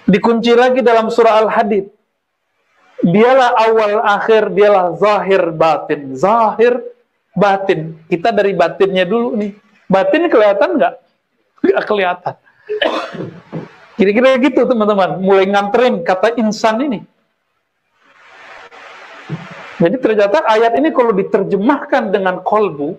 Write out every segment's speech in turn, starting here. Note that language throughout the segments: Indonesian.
Dikunci lagi dalam surah Al-Hadid. Dialah awal akhir, dialah zahir batin. Zahir batin. Kita dari batinnya dulu nih. Batin kelihatan nggak? Nggak kelihatan. Kira-kira gitu teman-teman. Mulai nganterin kata insan ini. Jadi ternyata ayat ini kalau diterjemahkan dengan kolbu,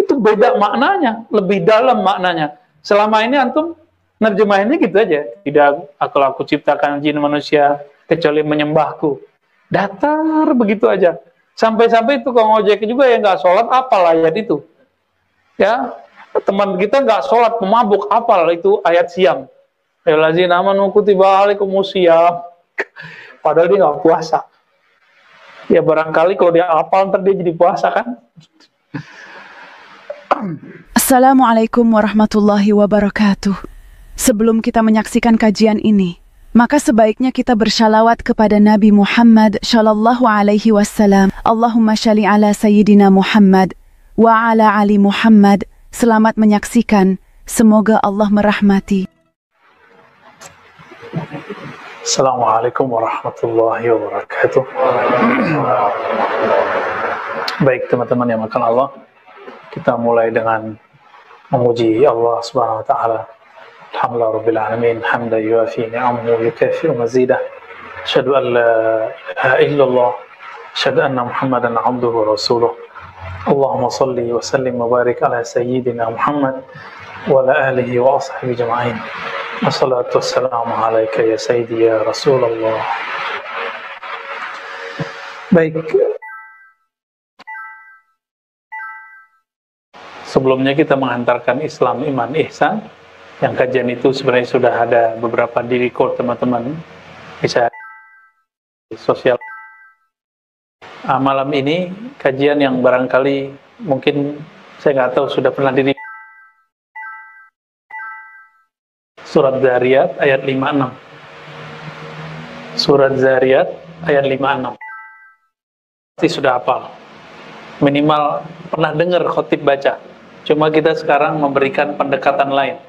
itu beda maknanya, lebih dalam maknanya. Selama ini antum nerjemahinnya gitu aja. Tidak aku ciptakan jin manusia kecuali menyembahku. Datar begitu aja. Sampai-sampai itu kalau ngojek juga yang nggak sholat, apal ayat itu. Ya, teman kita nggak sholat, pemabuk, apal itu ayat siam. Allazina amanu kutiba alaikumus syiyam. Padahal dia nggak puasa. Ya barangkali kalau dia apal ntar dia jadi puasa kan. Assalamualaikum warahmatullahi wabarakatuh. Sebelum kita menyaksikan kajian ini, maka sebaiknya kita bersalawat kepada Nabi Muhammad sallallahu alaihi wasallam. Allahumma shalli ala sayyidina Muhammad wa ala ali Muhammad. Selamat menyaksikan. Semoga Allah merahmati. Assalamualaikum warahmatullahi wabarakatuh. Baik teman-teman yang makan Allah, kita mulai dengan memuji Allah Subhanahu wa taala. Alhamdulillah rabbil alamin, hamdan yuafi ni'amahu yukafi'u mazidah. Asyhadu an la ilaha illallah, asyhadu anna Muhammadan 'abduhu wa rasuluh. Allahumma shalli wa sallim wa barik ala sayyidina Muhammad wa ala alihi wa ashabihi jama'in. Wassalatu wassalamu alaika ya sayyidi ya Rasulullah. Baik. Sebelumnya kita menghantarkan Islam, Iman, Ihsan. Yang kajian itu sebenarnya sudah ada beberapa di record teman-teman. Bisa sosial. Malam ini kajian yang barangkali mungkin saya nggak tahu sudah pernah di Surat Zariyat ayat 56. Surat Zariyat ayat 56. Pasti sudah hafal. Minimal pernah dengar khotib baca. Cuma kita sekarang memberikan pendekatan lain.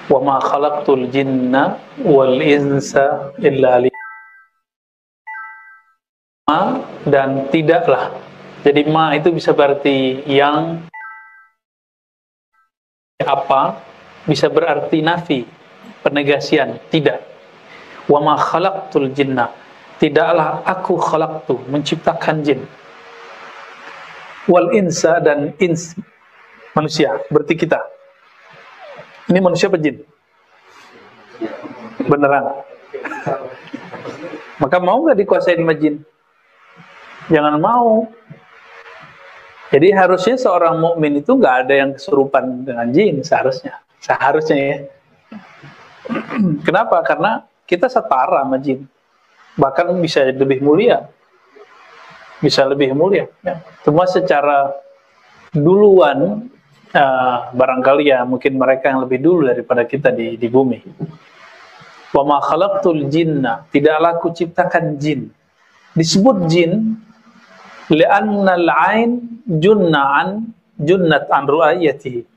Wa ma khalaqtul jinna wal insa illa liya'budun. Dan tidaklah. Jadi ma itu bisa berarti yang, apa, bisa berarti nafi, penegasian, tidak. Wa ma khalaqtul jinna, tidaklah aku khalaqtu, menciptakan jin. Wal insa, dan ins, manusia, berarti kita. Ini manusia apa jin? Beneran. Maka mau nggak dikuasain sama jin? Jangan mau. Jadi harusnya seorang mukmin itu nggak ada yang kesurupan dengan jin, seharusnya ya. Kenapa? Karena kita setara sama jin, bahkan bisa lebih mulia, ya. Cuma secara duluan, barangkali ya mungkin mereka yang lebih dulu daripada kita di bumi. Wa ma khalaqtul jinna, tidaklah aku ciptakan jin. Disebut jin li'annal ain junnat an ru'ayatihi.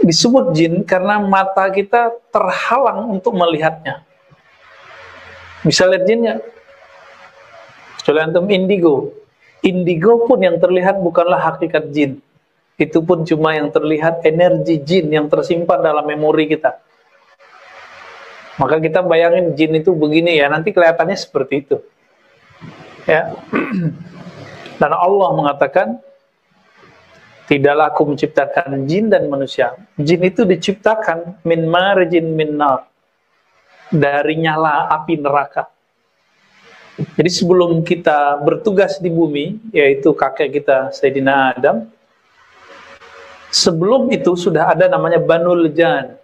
Disebut jin karena mata kita terhalang untuk melihatnya. Bisa lihat jin nggak? Kecuali antum indigo. Indigo pun yang terlihat bukanlah hakikat jin. Itu pun cuma yang terlihat energi jin yang tersimpan dalam memori kita. Maka kita bayangin jin itu begini ya, nanti kelihatannya seperti itu. Ya. Dan Allah mengatakan, tidaklah aku menciptakan jin dan manusia. Jin itu diciptakan min marjin min nar, dari nyala api neraka. Jadi sebelum kita bertugas di bumi, yaitu kakek kita Sayyidina Adam, sebelum itu sudah ada namanya Banul Jan.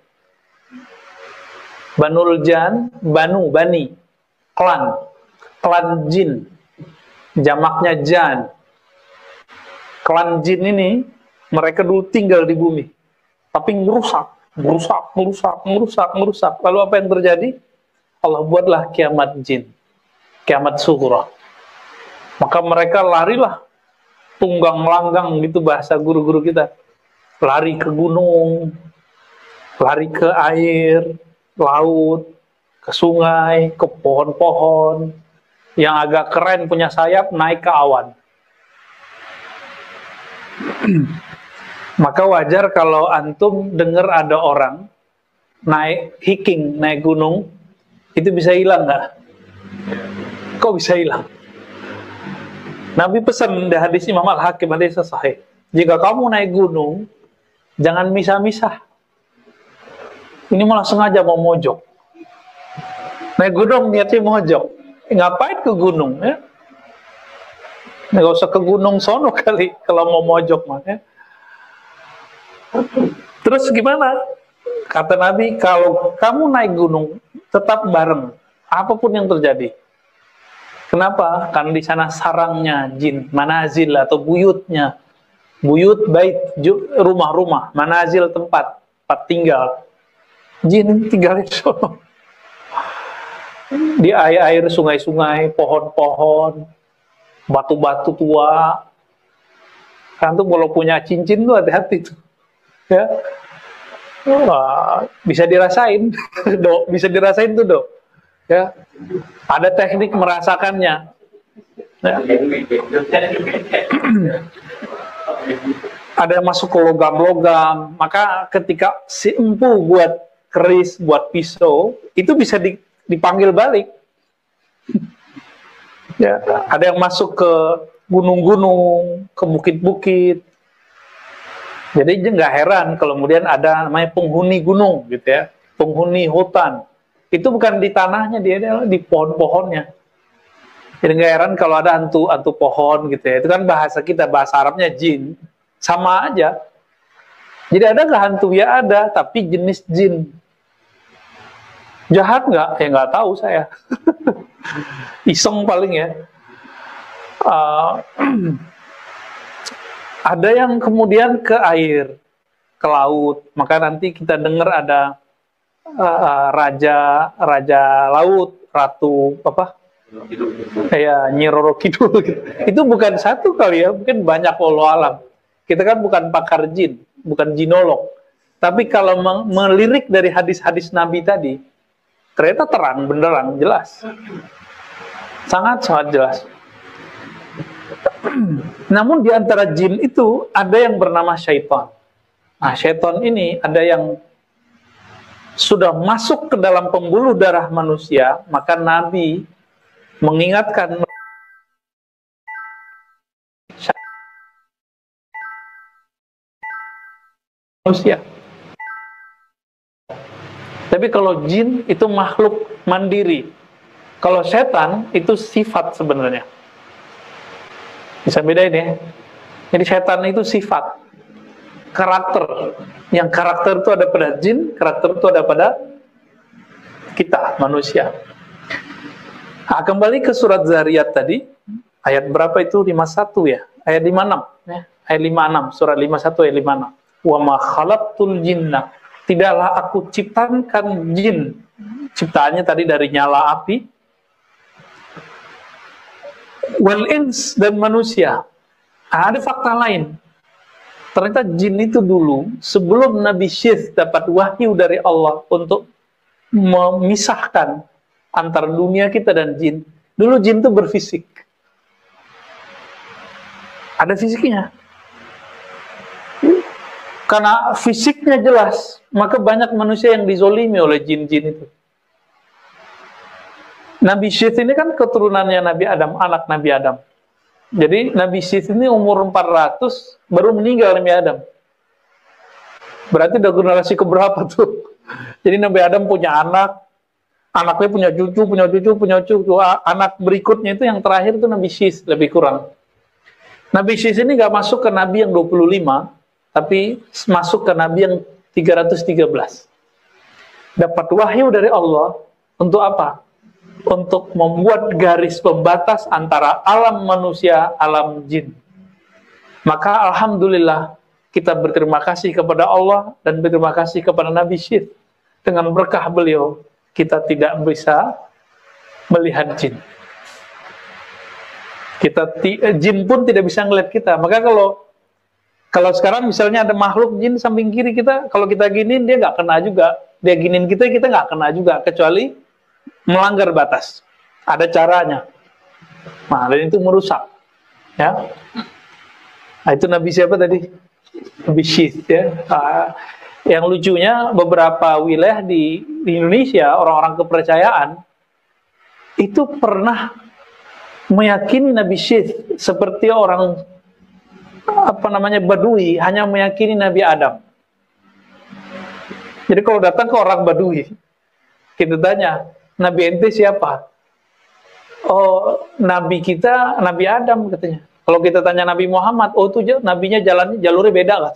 Banul Jan, Bani, klan jin, jamaknya Jan. Klan jin ini, mereka dulu tinggal di bumi, tapi merusak. Lalu apa yang terjadi? Allah buatlah kiamat jin, kiamat sughra. Maka mereka larilah, tunggang langgang gitu bahasa guru-guru kita. Lari ke gunung, lari ke air, laut, ke sungai, ke pohon-pohon, yang agak keren punya sayap naik ke awan. Maka wajar kalau antum dengar ada orang naik hiking, naik gunung, itu bisa hilang nggak? Kok bisa hilang? Nabi pesan di hadis Imam Al-Hakim, hadis sahih, jika kamu naik gunung, jangan misah-misah. Ini malah sengaja mau mojok. Naik gunung niatnya mojok. Ngapain ke gunung? Ya? Nggak usah ke gunung sono kali kalau mau mojok mah. Ya? Terus gimana? Kata Nabi, kalau kamu naik gunung, tetap bareng, apapun yang terjadi. Kenapa? Karena di sana sarangnya jin, manazil atau buyutnya. Buyut, bait, rumah-rumah, manazil tempat tinggal. Jin tinggal di sana. Di air-air, sungai-sungai, pohon-pohon, batu-batu tua. Kan tuh kalau punya cincin tuh hati-hati tuh. Ya. Wah, bisa dirasain, Dok. Bisa dirasain tuh, Dok. Ya. Ada teknik merasakannya. Ya. Ada yang masuk ke logam-logam, maka ketika si empu buat keris, buat pisau, itu bisa dipanggil balik. Ya, ada yang masuk ke gunung-gunung, ke bukit-bukit. Jadi nggak heran kalau kemudian ada namanya penghuni gunung, gitu ya, penghuni hutan. Itu bukan di tanahnya, dia di pohon-pohonnya. Jadi nggak heran kalau ada hantu pohon, gitu ya. Itu kan bahasa kita, bahasa Arabnya jin, sama aja. Jadi ada nggak hantu? Ya ada, tapi jenis jin. Jahat nggak? Ya nggak tahu saya. Iseng paling ya. Ada yang kemudian ke air, ke laut. Maka nanti kita dengar ada raja laut, ratu apa? Ya, Nyi Roro Kidul. Itu bukan satu kali ya, mungkin banyak wallahu alam. Kita kan bukan pakar jin, bukan jinolog. Tapi kalau melirik dari hadis-hadis Nabi tadi, ternyata terang, benderang, jelas. Sangat-sangat jelas. Namun di antara jin itu ada yang bernama syaitan. Nah, syaitan ini ada yang sudah masuk ke dalam pembuluh darah manusia, maka Nabi mengingatkan manusia. Tapi kalau jin itu makhluk mandiri. Kalau setan itu sifat sebenarnya. Bisa bedain ya. Jadi setan itu sifat, karakter. Yang karakter itu ada pada jin, karakter itu ada pada kita, manusia. Nah, kembali ke surat Zariyat tadi, ayat berapa itu? 51 ya? Ayat 56 ya. Ayat 56, surat 51 ayat 56. Wa ma khalaqtul jinna. Tidaklah aku ciptakan jin. Ciptaannya tadi dari nyala api. Wal ins, dan manusia. Nah, ada fakta lain. Ternyata jin itu dulu, sebelum Nabi Syith dapat wahyu dari Allah untuk memisahkan antara dunia kita dan jin, dulu jin itu berfisik. Ada fisiknya. Karena fisiknya jelas, maka banyak manusia yang dizolimi oleh jin-jin itu. Nabi Syith ini kan keturunannya Nabi Adam, anak Nabi Adam. Jadi Nabi Syith ini umur 400 baru meninggal Nabi Adam. Berarti udah generasi keberapa tuh? Jadi Nabi Adam punya anak, anaknya punya cucu, anak berikutnya itu yang terakhir itu Nabi Syith, lebih kurang. Nabi Syith ini gak masuk ke Nabi yang 25, tapi masuk ke Nabi yang 313. Dapat wahyu dari Allah untuk apa? Untuk membuat garis pembatas antara alam manusia, alam jin. Maka alhamdulillah kita berterima kasih kepada Allah dan berterima kasih kepada Nabi Syith. Dengan berkah beliau, kita tidak bisa melihat jin. Jin pun tidak bisa ngelihat kita. Maka kalau sekarang misalnya ada makhluk jin samping kiri kita, kalau kita giniin dia nggak kena juga. Dia giniin kita nggak kena juga. Kecuali melanggar batas. Ada caranya. Nah, dan itu merusak. Ya. Nah, itu Nabi siapa tadi? Nabi Syith, ya. Yang lucunya beberapa wilayah di Indonesia, orang-orang kepercayaan itu pernah meyakini Nabi Syith seperti orang Badui hanya meyakini Nabi Adam. Jadi kalau datang ke orang Badui, kita tanya, Nabi ente siapa? Oh, Nabi kita Nabi Adam katanya. Kalau kita tanya Nabi Muhammad, oh itu nabinya jalurnya beda kan.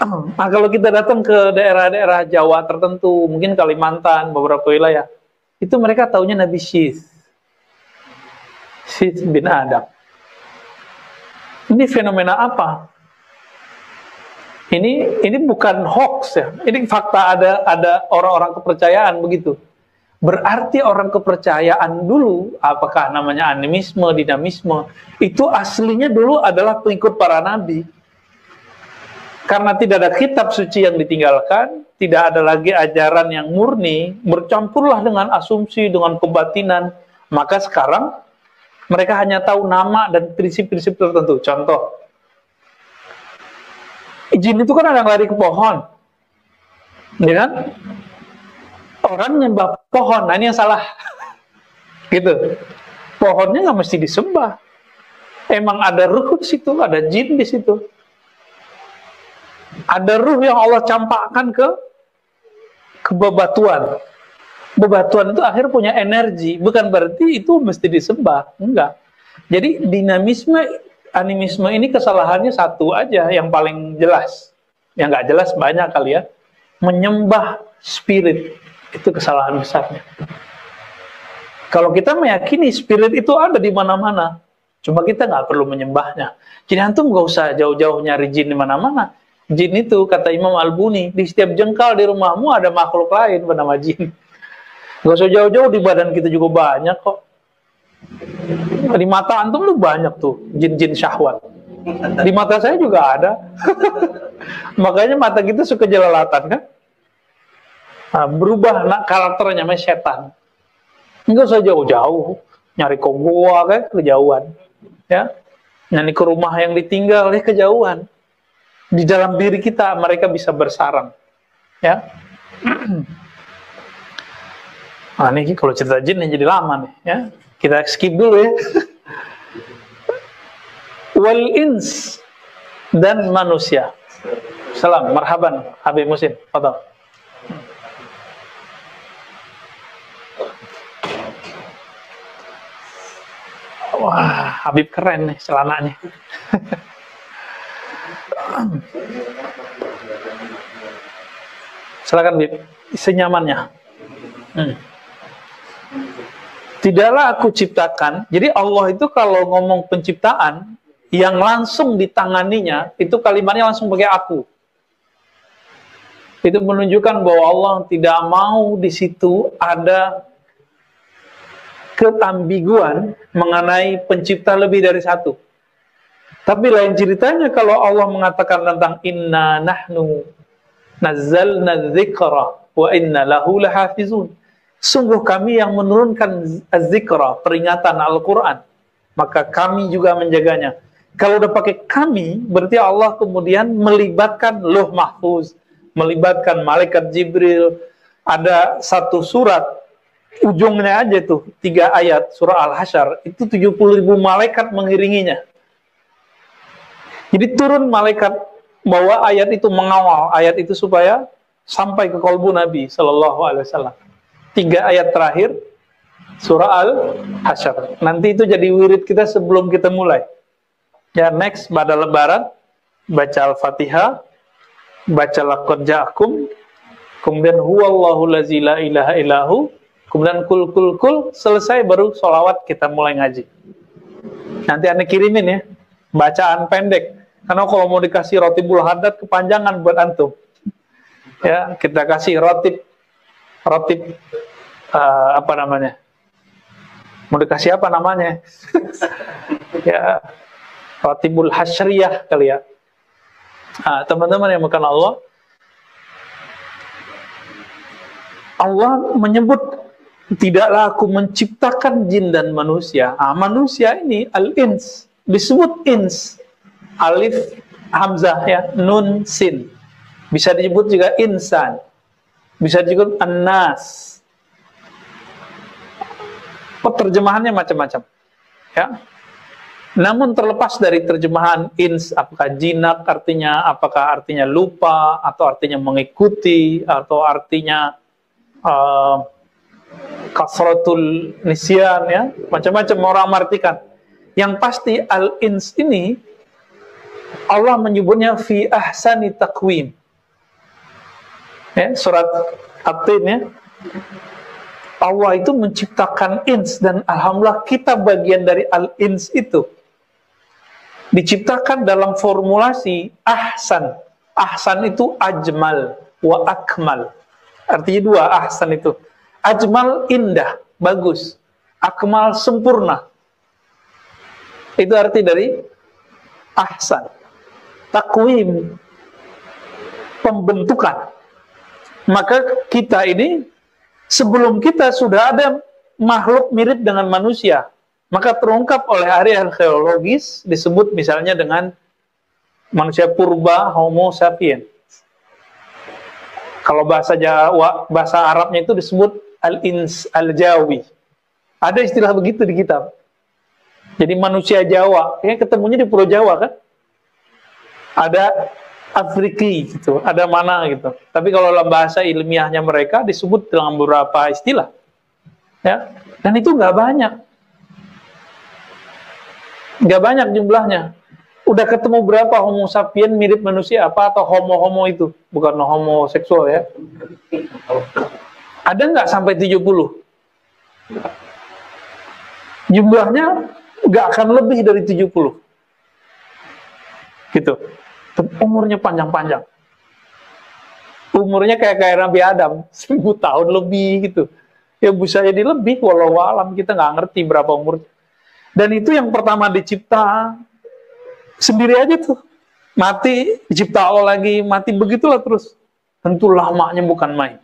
Nah, kalau kita datang ke daerah-daerah Jawa tertentu, mungkin Kalimantan, beberapa wilayah, itu mereka taunya Nabi Syith bin Adam. Ini fenomena apa? Ini bukan hoax ya. Ini fakta, ada orang-orang kepercayaan begitu. Berarti orang kepercayaan dulu, apakah namanya animisme, dinamisme, itu aslinya dulu adalah pengikut para nabi. Karena tidak ada kitab suci yang ditinggalkan, tidak ada lagi ajaran yang murni, bercampurlah dengan asumsi, dengan kebatinan. Maka sekarang mereka hanya tahu nama dan prinsip-prinsip tertentu. Contoh, jin itu kan ada yang lari ke pohon, ya kan? Orang nyembah pohon, nah ini yang salah. Gitu. Pohonnya nggak mesti disembah. Emang ada ruh di situ, ada jin di situ. Ada ruh yang Allah campakkan ke bebatuan. Bebatuan itu akhirnya punya energi, bukan berarti itu mesti disembah, enggak. Jadi dinamisme, animisme ini kesalahannya satu aja yang paling jelas. Yang nggak jelas banyak kali ya. Menyembah spirit, itu kesalahan besarnya. Kalau kita meyakini spirit itu ada di mana-mana, cuma kita nggak perlu menyembahnya. Jadi antum nggak usah jauh-jauh nyari jin di mana-mana. Jin itu, kata Imam Al-Buni, di setiap jengkal di rumahmu ada makhluk lain bernama jin. Nggak usah jauh-jauh, di badan kita juga banyak kok. Di mata antum lu banyak tuh jin-jin syahwat. Di mata saya juga ada. Makanya mata kita suka jelalatan kan. Nah, berubah karakternya namanya setan. Nggak usah jauh-jauh nyari ke goa kan kejauhan. Ya. Nyari ke rumah yang ditinggal ya kejauhan. Di dalam diri kita mereka bisa bersarang. Ya. Nah, ini kalau cerita jin ini jadi lama nih, ya. Kita skip dulu ya. Wal ins dan manusia. Salam, marhaban Habib Musin. Fadhal. Wah, Habib keren nih celananya. Silakan Habib, senyamannya. Tidaklah aku ciptakan. Jadi Allah itu kalau ngomong penciptaan, yang langsung ditanganinya, itu kalimatnya langsung pakai aku. Itu menunjukkan bahwa Allah tidak mau di situ ada keambiguan mengenai pencipta lebih dari satu. Tapi lain ceritanya kalau Allah mengatakan tentang inna nahnu nazzalna dzikra wa inna lahu lahafizun. Sungguh kami yang menurunkan az-zikra, peringatan Al-Quran, maka kami juga menjaganya. Kalau udah pakai kami, berarti Allah kemudian melibatkan Lauh Mahfuz, melibatkan Malaikat Jibril. Ada satu surat, ujungnya aja tuh, 3 ayat, surah Al-Hasyr, itu 70.000 malaikat mengiringinya. Jadi turun malaikat, bawa ayat itu, mengawal ayat itu supaya sampai ke kalbu Nabi SAW. 3 ayat terakhir surah Al-Hasyr. Nanti itu jadi wirid kita sebelum kita mulai. Ya, next pada lebaran baca Al-Fatihah, baca laqad ja'akum, kemudian huwallahu lazi la ilaha illahu, kemudian kul kul kul, selesai baru sholawat kita mulai ngaji. Nanti Anda kirimin ya bacaan pendek. Karena kalau mau dikasih rotibul haddad kepanjangan buat antum. Ya, kita kasih rotib apa namanya? Mau dikasih apa namanya? Ya, rotibul hasyriyah kali ya. Nah, teman-teman yang makan Allah, Allah menyebut, tidaklah aku menciptakan jin dan manusia. Manusia ini al-ins, disebut ins, alif hamzah ya, nun sin. Bisa disebut juga insan, bisa disebut an-nas. Terjemahannya macam-macam ya. Namun terlepas dari terjemahan ins, apakah jinak artinya, apakah artinya lupa, atau artinya mengikuti, atau artinya kasratul nisyan ya, macam-macam orang mengartikan. Yang pasti al-ins ini Allah menyebutnya fi ahsani taqwim. Ya, surat At-Tin ya. Allah itu menciptakan ins, dan alhamdulillah kita bagian dari al-ins itu. Diciptakan dalam formulasi ahsan. Ahsan itu ajmal wa akmal. Artinya dua, ahsan itu. Ajmal indah, bagus. Akmal sempurna. Itu arti dari ahsan. Takwim, pembentukan. Maka kita ini, sebelum kita sudah ada makhluk mirip dengan manusia, maka terungkap oleh ahli arkeologis, disebut misalnya dengan manusia purba, Homo sapiens. Kalau bahasa Jawa, bahasa Arabnya itu disebut al-ins al-jawi. Ada istilah begitu di kitab. Jadi manusia Jawa, ya ketemunya di Pulau Jawa kan? Ada Afriki gitu, ada mana gitu. Tapi kalau dalam bahasa ilmiahnya mereka disebut dengan beberapa istilah. Ya, dan itu nggak banyak. Nggak banyak jumlahnya. Udah ketemu berapa Homo sapien mirip manusia apa, atau homo-homo itu, bukan homoseksual ya. Ada nggak sampai 70? Jumlahnya nggak akan lebih dari 70. Gitu. Umurnya panjang-panjang. Umurnya kayak Nabi Adam, 1000 tahun lebih gitu. Ya bisa jadi lebih, walau alam, kita nggak ngerti berapa umurnya. Dan itu yang pertama dicipta sendiri aja tuh. Mati, dicipta Allah lagi, mati, begitulah terus. Tentu lamanya bukan main.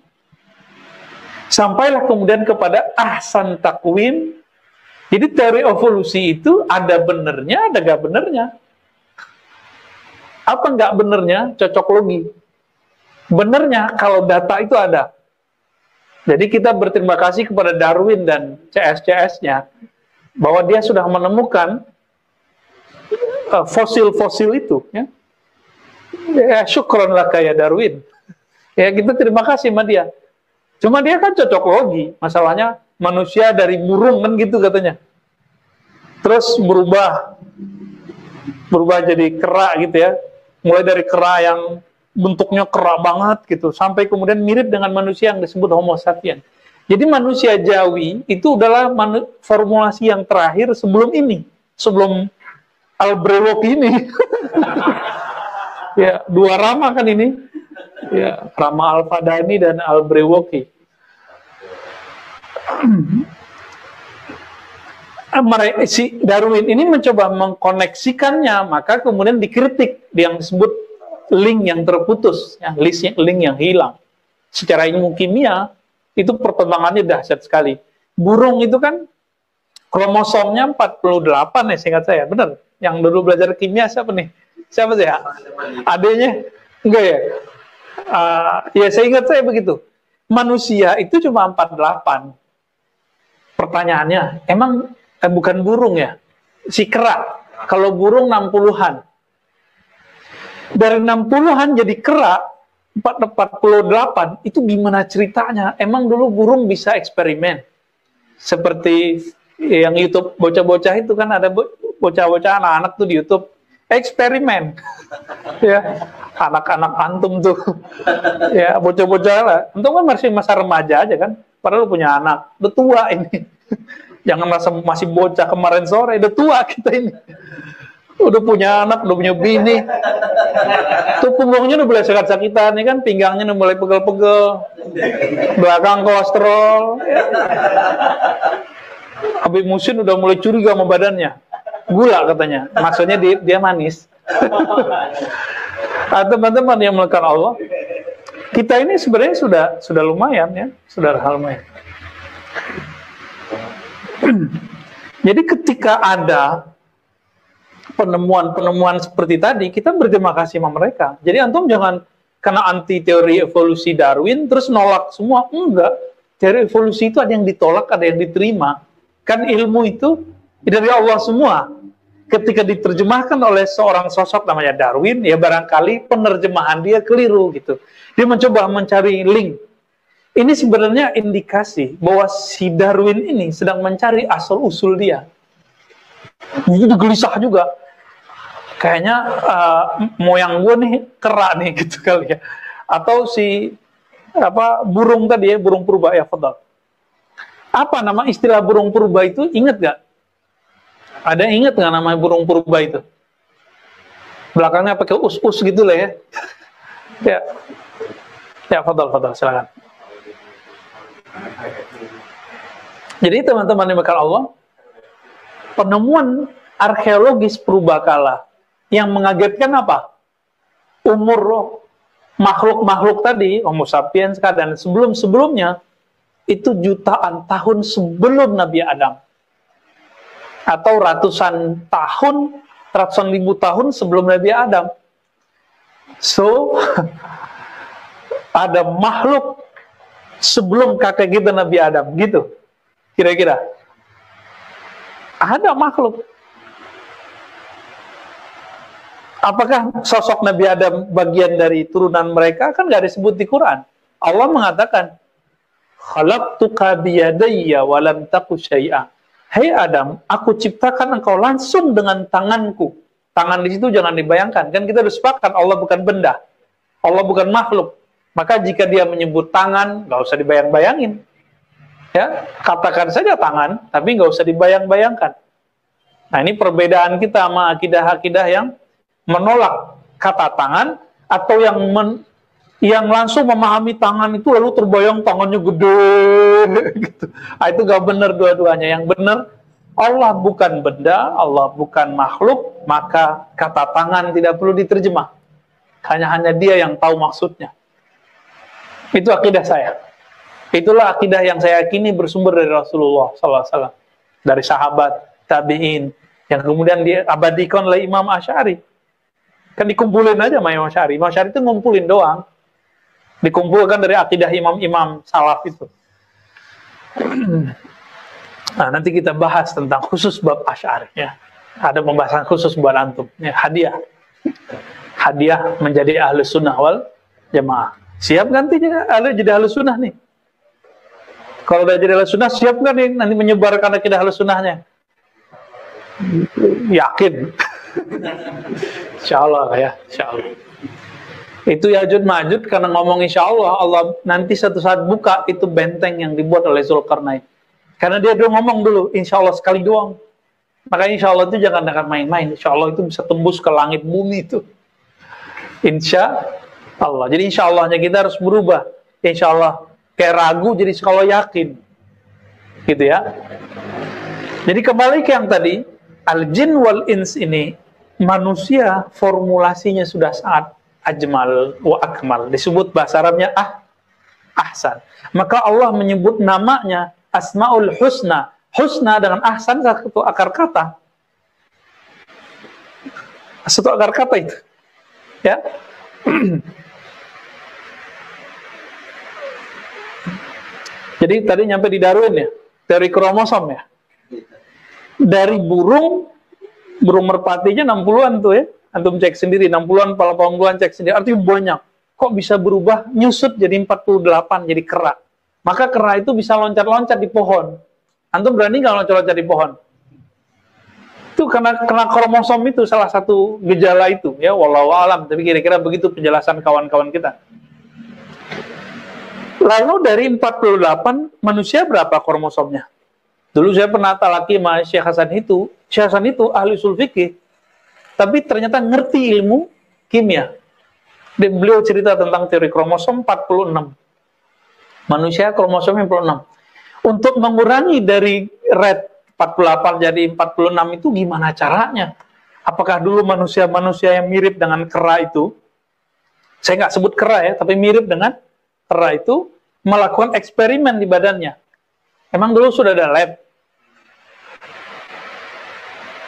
Sampailah kemudian kepada ahsan takwim. Jadi teori evolusi itu ada benernya, ada gak benernya. Apa nggak benernya? Cocok logi. Benernya kalau data itu ada. Jadi kita berterima kasih kepada Darwin dan CS-CS-nya bahwa dia sudah menemukan fosil-fosil itu. Ya, syukron laka ya Darwin. Ya kita terima kasih sama dia. Cuma dia kan cocok logi. Masalahnya manusia dari burung kan gitu katanya. Terus berubah jadi kera gitu ya. Mulai dari kera yang bentuknya kera banget gitu, sampai kemudian mirip dengan manusia yang disebut Homo sapiens. Jadi manusia Jawi itu adalah formulasi yang terakhir sebelum ini, sebelum Al-Brewok ini. Ya, dua Rama kan ini. Ya, Rama Al-Fadani dan Al-Brewoki. Si Darwin ini mencoba mengkoneksikannya, maka kemudian dikritik yang disebut link yang terputus, ya, link yang hilang. Secara ilmu kimia itu perkembangannya dahsyat sekali. Burung itu kan kromosomnya 48 ya seingat saya, benar? Yang dulu belajar kimia siapa nih? Siapa sih ya? Adanya? Enggak ya? Ya saya ingat saya begitu. Manusia itu cuma 48. Pertanyaannya, emang bukan burung ya? Si kera. Kalau burung 60-an. Dari 60-an jadi kera 48, itu gimana ceritanya? Emang dulu burung bisa eksperimen? Seperti yang YouTube bocah-bocah itu kan ada bocah-bocah anak-anak tuh di YouTube eksperimen. Ya, anak-anak antum tuh. Ya, bocah-bocah lah. Antum kan masih masa remaja aja kan? Padahal punya anak. Udah tua ini. Jangan merasa masih bocah kemarin sore, udah tua kita ini. Udah punya anak, udah punya bini. Tuh punggungnya udah mulai sakit-sakitan, nih kan, pinggangnya udah mulai pegel-pegel. Belakang kolesterol. Ya. Habib Musin udah mulai curiga sama badannya. Gula katanya. Maksudnya dia manis. Teman-teman yang melakukan Allah, Kita ini sebenarnya sudah lumayan ya, sudah lumayan. Jadi ketika ada penemuan-penemuan seperti tadi, kita berterima kasih sama mereka. Jadi antum jangan karena anti teori evolusi Darwin terus nolak semua. Enggak. Teori evolusi itu ada yang ditolak, ada yang diterima. Kan ilmu itu dari Allah semua. Ketika diterjemahkan oleh seorang sosok namanya Darwin, ya barangkali penerjemahan dia keliru gitu. Dia mencoba mencari link. Ini sebenarnya indikasi bahwa si Darwin ini sedang mencari asal-usul dia. Itu gelisah juga. Kayaknya moyang gue nih kera nih gitu kali ya. Atau si burung tadi ya, burung purba ya, fadal. Apa nama istilah burung purba itu? Ingat gak? Ada yang ingat nggak namanya burung purba itu? Belakangnya pakai us-us gitu lah ya. Ya, fadal, silakan. Jadi teman-teman dimakan Allah, penemuan arkeologis purbakala yang mengagetkan apa? Umur makhluk-makhluk tadi, Homo sapiens dan sebelum-sebelumnya itu jutaan tahun sebelum Nabi Adam. Atau ratusan ribu tahun sebelum Nabi Adam. So, ada makhluk sebelum kakek kita Nabi Adam, gitu. Kira-kira. Ada makhluk. Apakah sosok Nabi Adam bagian dari turunan mereka? Kan nggak disebut di Quran. Allah mengatakan, khalaqtuka biyadayya wa lam taku syai'a. Hei Adam, aku ciptakan engkau langsung dengan tanganku. Tangan di situ jangan dibayangkan. Kan kita udah sepakat Allah bukan benda. Allah bukan makhluk. Maka jika dia menyebut tangan, nggak usah dibayang-bayangin. Ya, katakan saja tangan, tapi nggak usah dibayang-bayangkan. Nah, ini perbedaan kita sama akidah-akidah yang menolak kata tangan atau yang langsung memahami tangan itu lalu terbayang tangannya gede gitu. Nah, itu gak benar dua-duanya. Yang benar, Allah bukan benda, Allah bukan makhluk, maka kata tangan tidak perlu diterjemah. Hanya dia yang tahu maksudnya. Itu akidah saya. Itulah akidah yang saya yakini bersumber dari Rasulullah SAW, dari sahabat, tabi'in, yang kemudian diabadikan oleh Imam Asy'ari. Kan dikumpulin aja sama Imam Asy'ari. Imam Asy'ari itu ngumpulin doang. Dikumpulkan dari akidah imam-imam salaf itu. Nah, nanti kita bahas tentang khusus bab Asy'ari ya. Ada pembahasan khusus buat antum ya, hadiah. Hadiah menjadi ahli sunnah wal jamaah. Siap nanti jadi ahli sunnah nih. Kalau udah jadi ahli sunnah, siap nggak nih nanti menyebarkan akidah ahli sunnahnya? Yakin. Insyaallah ya, insyaallah. Itu Ya'juj Ma'juj karena ngomong insya Allah, Allah nanti satu saat buka itu benteng yang dibuat oleh Zulkarnain. Karena dia ngomong dulu, insya Allah sekali doang. Maka insya Allah itu jangan main-main. Insya Allah itu bisa tembus ke langit bumi itu. Insya Allah. Jadi insya Allahnya kita harus berubah. Insya Allah kayak ragu jadi kalau yakin. Gitu ya. Jadi kembali ke yang tadi, al-jin wal ins ini, manusia formulasinya sudah sangat ajmal wa akmal, disebut bahasa Arabnya ahsan. Maka Allah menyebut namanya Asmaul Husna. Husna dengan ahsan satu akar kata. Satu akar kata itu. Ya. Jadi tadi nyampe di Darwin ya, teori kromosom ya. Dari burung merpatinya 60-an tuh ya. Antum cek sendiri, 60-an, 80-an cek sendiri. Artinya banyak. Kok bisa berubah, nyusut jadi 48, jadi kera. Maka kera itu bisa loncat-loncat di pohon. Antum berani nggak loncat-loncat di pohon? Itu karena kromosom itu salah satu gejala itu. Ya, wallahu alam. Tapi kira-kira begitu penjelasan kawan-kawan kita. Lalu dari 48, manusia berapa kromosomnya? Dulu saya pernah talaki sama Syekh Hasan itu. Syekh Hasan itu ahli usul fikih. Tapi ternyata ngerti ilmu kimia. Dan beliau cerita tentang teori kromosom 46. Manusia kromosom 46. Untuk mengurangi dari rate 48 jadi 46 itu gimana caranya? Apakah dulu manusia-manusia yang mirip dengan kera itu saya nggak sebut kera ya, tapi mirip dengan kera itu, melakukan eksperimen di badannya. Emang dulu sudah ada lab?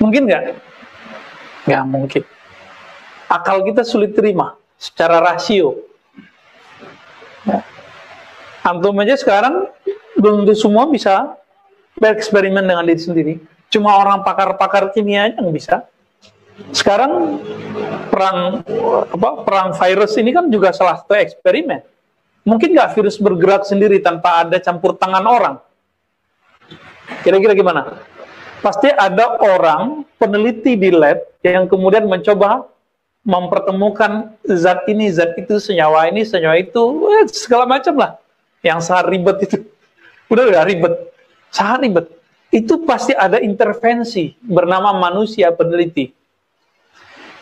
Mungkin nggak? Nggak mungkin. Akal kita sulit terima secara rasio. Ya. Antum aja sekarang belum semua bisa bereksperimen dengan diri sendiri. Cuma orang pakar-pakar kimia aja yang bisa. Sekarang perang virus ini kan juga salah satu eksperimen. Mungkin nggak virus bergerak sendiri tanpa ada campur tangan orang? Kira-kira gimana? Pasti ada orang peneliti di lab yang kemudian mencoba mempertemukan zat ini, zat itu, senyawa ini, senyawa itu, segala macam lah. Yang sangat ribet itu. Udah ribet. Sangat ribet. Itu pasti ada intervensi bernama manusia peneliti.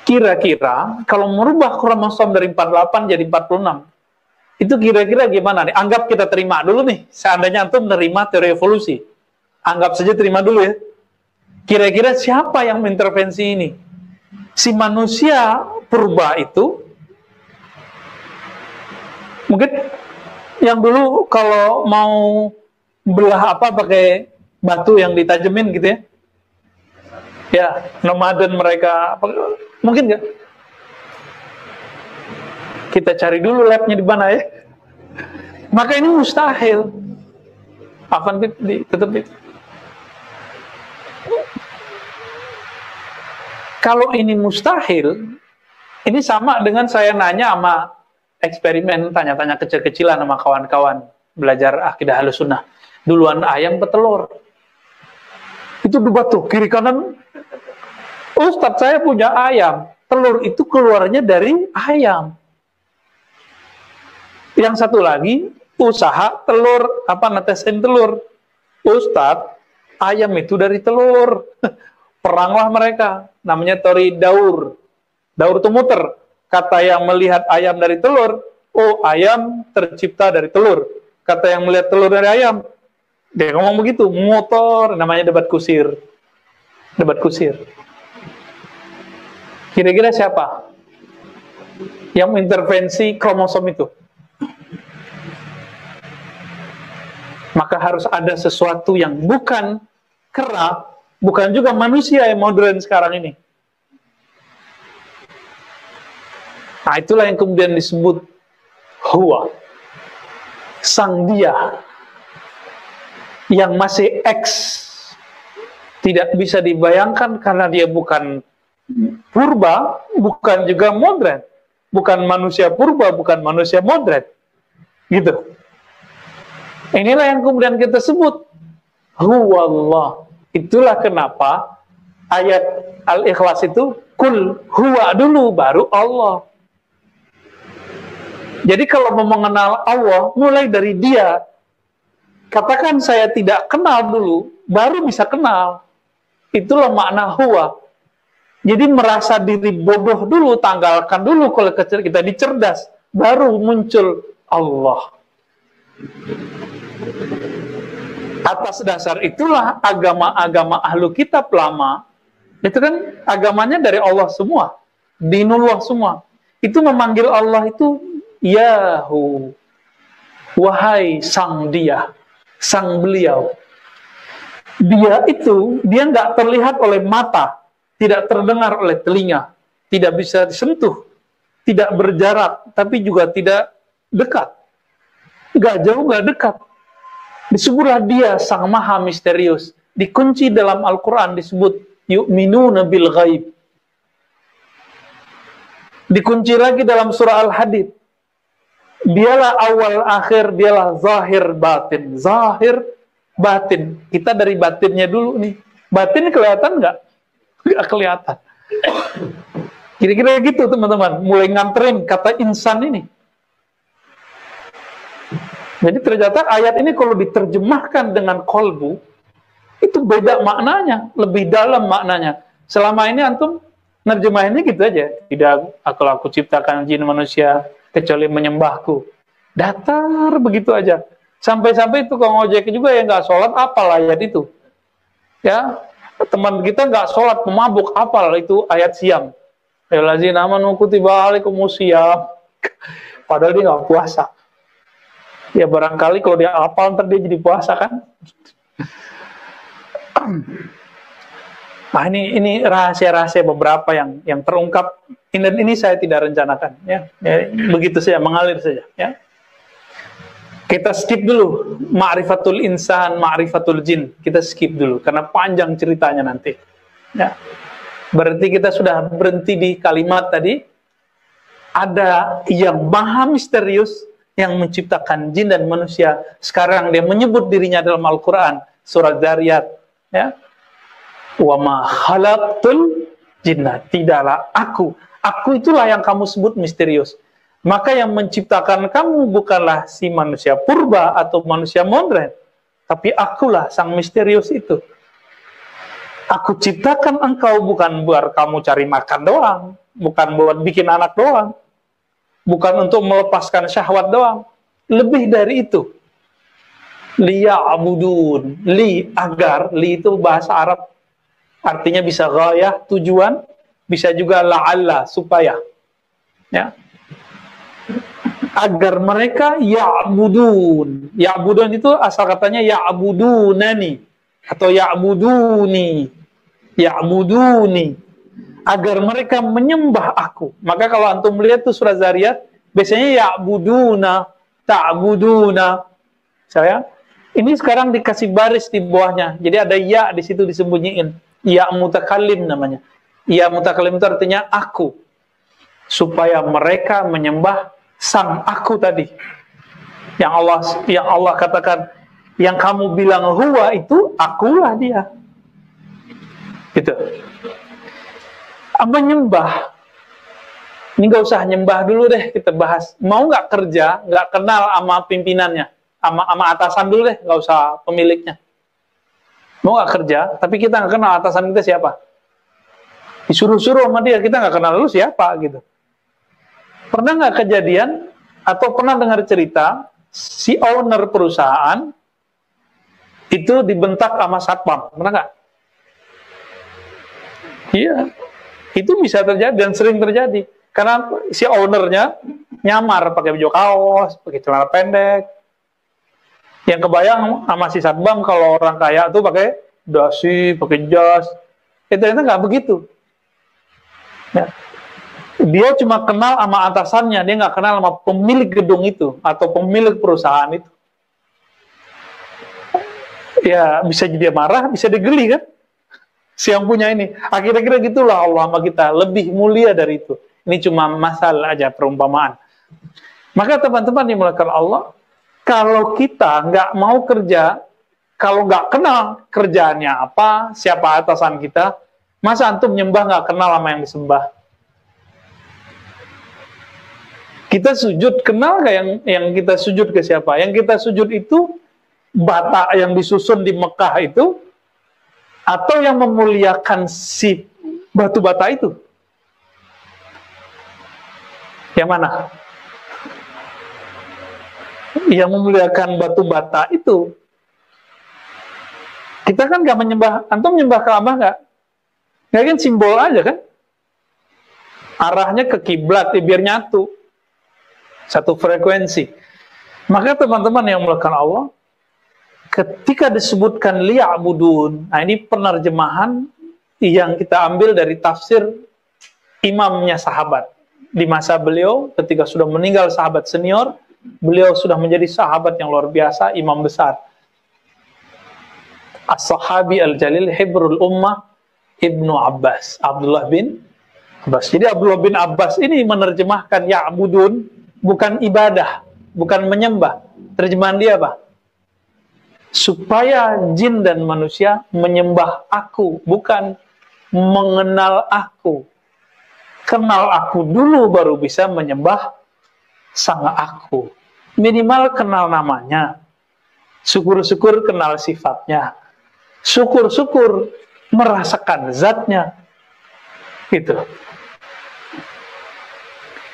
Kira-kira kalau merubah kromosom dari 48 jadi 46, itu kira-kira gimana nih? Anggap kita terima dulu nih, seandainya antum menerima teori evolusi. Anggap saja terima dulu ya. Kira-kira siapa yang mengintervensi ini? Si manusia purba itu, mungkin yang dulu kalau mau belah apa pakai batu yang ditajemin gitu ya. Ya, nomaden mereka, mungkin nggak? Kita cari dulu labnya di mana ya. Maka ini mustahil. Afan tetap itu. Kalau ini mustahil, ini sama dengan saya nanya sama eksperimen, tanya-tanya kecil-kecilan sama kawan-kawan belajar akidah Ahlussunnah. Duluan ayam ke telur. Itu debat tuh, kiri kanan. Ustadz, saya punya ayam. Telur itu keluarnya dari ayam. Yang satu lagi, usaha telur, netesin telur. Ustadz, ayam itu dari telur. Peranglah mereka. Namanya teori Daur. Daur itu muter. Kata yang melihat ayam dari telur, oh ayam tercipta dari telur. Kata yang melihat telur dari ayam, dia ngomong begitu, motor, namanya debat kusir. Debat kusir. Kira-kira siapa yang mengintervensi kromosom itu? Maka harus ada sesuatu yang bukan kera, bukan juga manusia yang modern sekarang ini. Nah, itulah yang kemudian disebut Huwa, sang dia, yang masih X, tidak bisa dibayangkan karena dia bukan purba, bukan juga modern, bukan manusia purba, bukan manusia modern, gitu. Inilah yang kemudian kita sebut Huwallah. Itulah kenapa ayat Al-Ikhlas itu kul huwa dulu baru Allah. Jadi kalau mau mengenal Allah, mulai dari dia. Katakan saya tidak kenal dulu, baru bisa kenal. Itulah makna huwa. Jadi merasa diri bodoh dulu, tanggalkan dulu kalau kecil kita dicerdas, baru muncul Allah. Atas dasar itulah agama-agama ahlu kitab lama, itu kan agamanya dari Allah semua, dinullah semua. Itu memanggil Allah itu Yahu, wahai sang dia, sang beliau. Dia itu, dia nggak terlihat oleh mata, tidak terdengar oleh telinga, tidak bisa disentuh, tidak berjarak, tapi juga tidak dekat. Nggak jauh, nggak dekat. Disebutlah dia sang maha misterius. Dikunci dalam Al-Quran disebut yu'minuna bil ghaib. Dikunci lagi dalam surah Al-Hadid. Dialah awal akhir, dialah zahir batin. Zahir batin. Kita dari batinnya dulu nih. Batin kelihatan nggak? Nggak kelihatan. Kira-kira gitu teman-teman. Mulai nganterin kata insan ini. Jadi ternyata ayat ini kalau diterjemahkan dengan kolbu, itu beda maknanya, lebih dalam maknanya. Selama ini antum nerjemahinnya gitu aja. Tidak aku ciptakan jin manusia kecuali menyembahku. Datar begitu aja. Sampai-sampai itu kalau ngojek juga yang nggak sholat, apal ayat itu. Ya, teman kita nggak sholat, pemabuk, apal itu ayat siam. Ya lazina amanu kutiba alaikumus syiyam. Padahal dia nggak puasa. Ya barangkali kalau dia hafal ntar dia jadi puasa kan. Nah ini rahasia-rahasia beberapa yang terungkap. Ini saya tidak rencanakan, ya begitu saja, mengalir saja. Ya. Kita skip dulu ma'rifatul insan, ma'rifatul jin. Kita skip dulu karena panjang ceritanya nanti. Ya. Berarti kita sudah berhenti di kalimat tadi. Ada yang maha misterius yang menciptakan jin dan manusia. Sekarang dia menyebut dirinya dalam Al-Quran, surat Dzariyat. Ya. Wa ma khalaqtul jinna, tidaklah aku itulah yang kamu sebut misterius. Maka yang menciptakan kamu bukanlah si manusia purba atau manusia modern, tapi akulah sang misterius itu. Aku ciptakan engkau bukan buat kamu cari makan doang, bukan buat bikin anak doang, bukan untuk melepaskan syahwat doang, lebih dari itu. Liya'budun, agar, li itu bahasa Arab, artinya bisa ghayah, tujuan, bisa juga la'alla, supaya. Ya. Agar mereka ya'budun. Ya'budun itu asal katanya ya'budunani atau ya'buduni. Ya'buduni. Agar mereka menyembah aku. Maka kalau antum melihat tuh surat Dzariyat, biasanya ya'buduna, ta'buduna. Saya ini sekarang dikasih baris di bawahnya. Jadi ada ya di situ disembunyiin. Ya mutakallim namanya. Ya mutakallim itu artinya aku. Supaya mereka menyembah sang aku tadi. Yang Allah katakan, yang kamu bilang huwa itu, akulah dia. Gitu. Menyembah. Ini nggak usah nyembah dulu deh, kita bahas. Mau nggak kerja, nggak kenal sama pimpinannya, sama atasan dulu deh, nggak usah pemiliknya. Mau nggak kerja, tapi kita nggak kenal atasan kita siapa. Disuruh-suruh sama dia, kita nggak kenal lu siapa gitu. Pernah nggak kejadian atau pernah dengar cerita si owner perusahaan itu dibentak sama satpam? Pernah nggak? Iya, itu bisa terjadi dan sering terjadi karena si ownernya nyamar pakai baju kaos, pakai celana pendek. Yang kebayang sama si satpam kalau orang kaya tuh pakai dasi, pakai jas. Ternyata nggak begitu. Ya. Dia cuma kenal sama atasannya, dia nggak kenal sama pemilik gedung itu atau pemilik perusahaan itu. Ya bisa jadi marah, bisa digeli kan? Si yang punya ini. Akhir-akhir gitulah Allah sama kita, lebih mulia dari itu. Ini cuma masalah aja, perumpamaan. Maka teman-teman dimulakan Allah, kalau kita nggak mau kerja, kalau nggak kenal kerjaannya apa, siapa atasan kita, masa antum nyembah nggak kenal sama yang disembah? Kita sujud, kenal nggak yang kita sujud ke siapa? Yang kita sujud itu bata yang disusun di Mekah itu, atau yang memuliakan si batu bata itu? Yang mana? Yang memuliakan batu bata itu. Kita kan nggak menyembah, antum menyembah Ka'bah nggak? Nggak kan simbol aja kan? Arahnya ke kiblat, biar nyatu. Satu frekuensi. Maka teman-teman yang melakukan Allah, ketika disebutkan liya'budun, nah ini penerjemahan yang kita ambil dari tafsir imamnya sahabat. Di masa beliau, ketika sudah meninggal sahabat senior, beliau sudah menjadi sahabat yang luar biasa, imam besar. As-sahabi al-jalil hibrul ummah Ibnu Abbas, Abdullah bin Abbas. Jadi Abdullah bin Abbas ini menerjemahkan ya'budun, bukan ibadah, bukan menyembah. Terjemahan dia apa? Supaya jin dan manusia menyembah aku, bukan mengenal aku. Kenal aku dulu baru bisa menyembah sang aku. Minimal kenal namanya. Syukur-syukur kenal sifatnya. Syukur-syukur merasakan zatnya. Gitu.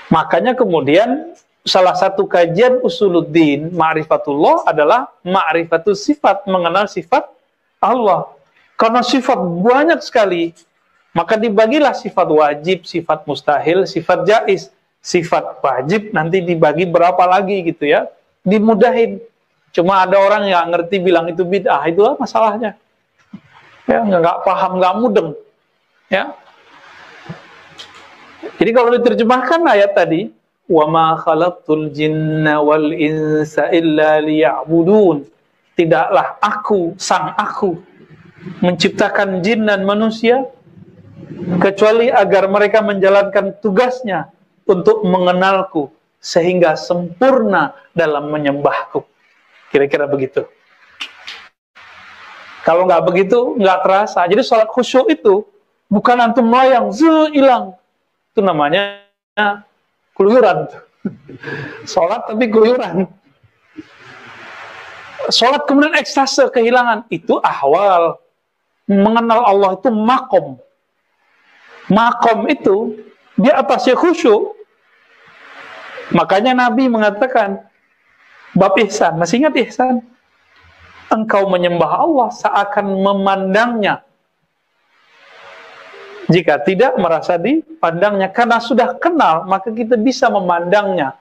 Makanya kemudian salah satu kajian usuluddin ma'rifatullah adalah ma'rifatus sifat, mengenal sifat Allah. Karena sifat banyak sekali, maka dibagilah sifat wajib, sifat mustahil, sifat jaiz. sifat wajib nanti dibagi berapa lagi gitu ya, dimudahin. Cuma ada orang yang ngerti bilang itu bid'ah, itulah masalahnya. Ya, nggak paham, nggak mudeng. Ya. Jadi kalau diterjemahkan ayat tadi, wa ma khalaqtul jinna wal insa illa liya'budun. Tidaklah aku, sang aku, menciptakan jin dan manusia kecuali agar mereka menjalankan tugasnya untuk mengenalku sehingga sempurna dalam menyembahku. Kira-kira begitu. Kalau nggak begitu, nggak terasa. Jadi sholat khusyuk itu bukan antum melayang, hilang. Itu namanya keluyuran. Sholat tapi keluyuran. Sholat kemudian ekstase, kehilangan. Itu ahwal. Mengenal Allah itu makom. Makom itu di atasnya khusyuk. Makanya Nabi mengatakan bab ihsan. Masih ingat ihsan? Engkau menyembah Allah seakan memandangnya. Jika tidak merasa dipandangnya, karena sudah kenal, maka kita bisa memandangnya.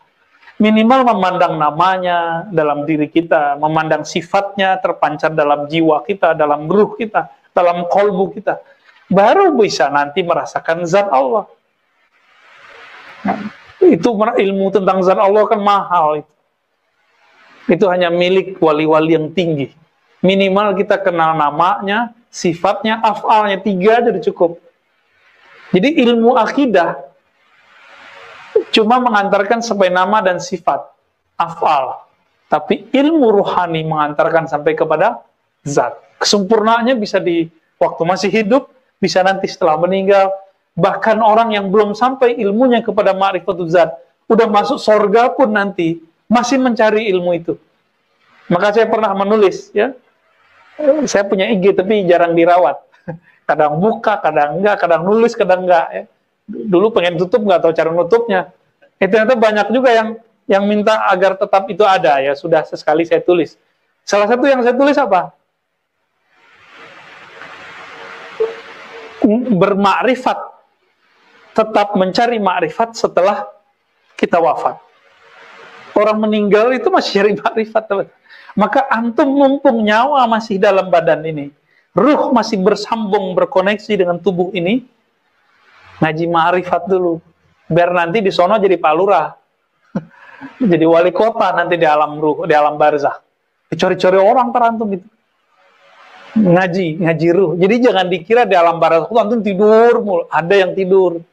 Minimal memandang namanya dalam diri kita, memandang sifatnya terpancar dalam jiwa kita, dalam ruh kita, dalam kolbu kita. Baru bisa nanti merasakan zat Allah. Nah, itu ilmu tentang zat Allah kan mahal. Itu hanya milik wali-wali yang tinggi. Minimal kita kenal namanya, sifatnya, af'alnya, 3 jadi cukup. Jadi ilmu akidah cuma mengantarkan sampai nama dan sifat, af'al. Tapi ilmu ruhani mengantarkan sampai kepada zat. Kesempurnaannya bisa di waktu masih hidup, bisa nanti setelah meninggal. Bahkan orang yang belum sampai ilmunya kepada ma'rifatul zat, udah masuk surga pun nanti masih mencari ilmu itu. Maka saya pernah menulis, ya, saya punya IG tapi jarang dirawat. Kadang buka, kadang enggak, kadang nulis, kadang enggak. Ya. Dulu pengen tutup, nggak tahu cara nutupnya. Ternyata banyak juga yang minta agar tetap itu ada. Ya sudah sesekali saya tulis. Salah satu yang saya tulis apa? Bermakrifat, tetap mencari makrifat setelah kita wafat. Orang meninggal itu masih cari makrifat. Maka antum mumpung nyawa masih dalam badan ini, ruh masih bersambung, berkoneksi dengan tubuh ini, ngaji ma'rifat dulu. Biar nanti di sono jadi Pak Lurah. Jadi wali kota nanti di alam ruh, di alam barzah. Dicori-cori orang terantum itu. Ngaji ruh. Jadi jangan dikira di alam barzah itu antum tidur mulu. Ada yang tidur.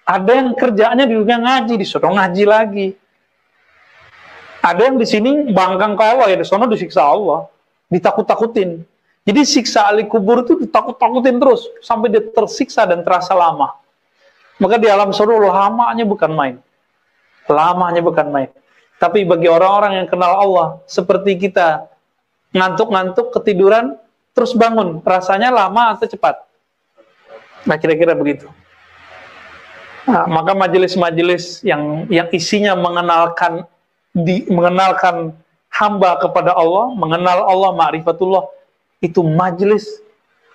Ada yang kerjaannya di dunia ngaji, di sono ngaji lagi. Ada yang di sini bangkang ke Allah, ya di sono disiksa Allah. Ditakut-takutin. Jadi siksa ahli kubur itu ditakut-takutin terus sampai dia tersiksa dan terasa lama. Maka di alam surga lamanya bukan main. Lamanya bukan main. Tapi bagi orang-orang yang kenal Allah, seperti kita ngantuk-ngantuk, ketiduran, terus bangun, rasanya lama atau cepat? Nah, kira-kira begitu. Nah, maka majelis-majelis yang isinya mengenalkan hamba kepada Allah, mengenal Allah, ma'rifatullah, itu majelis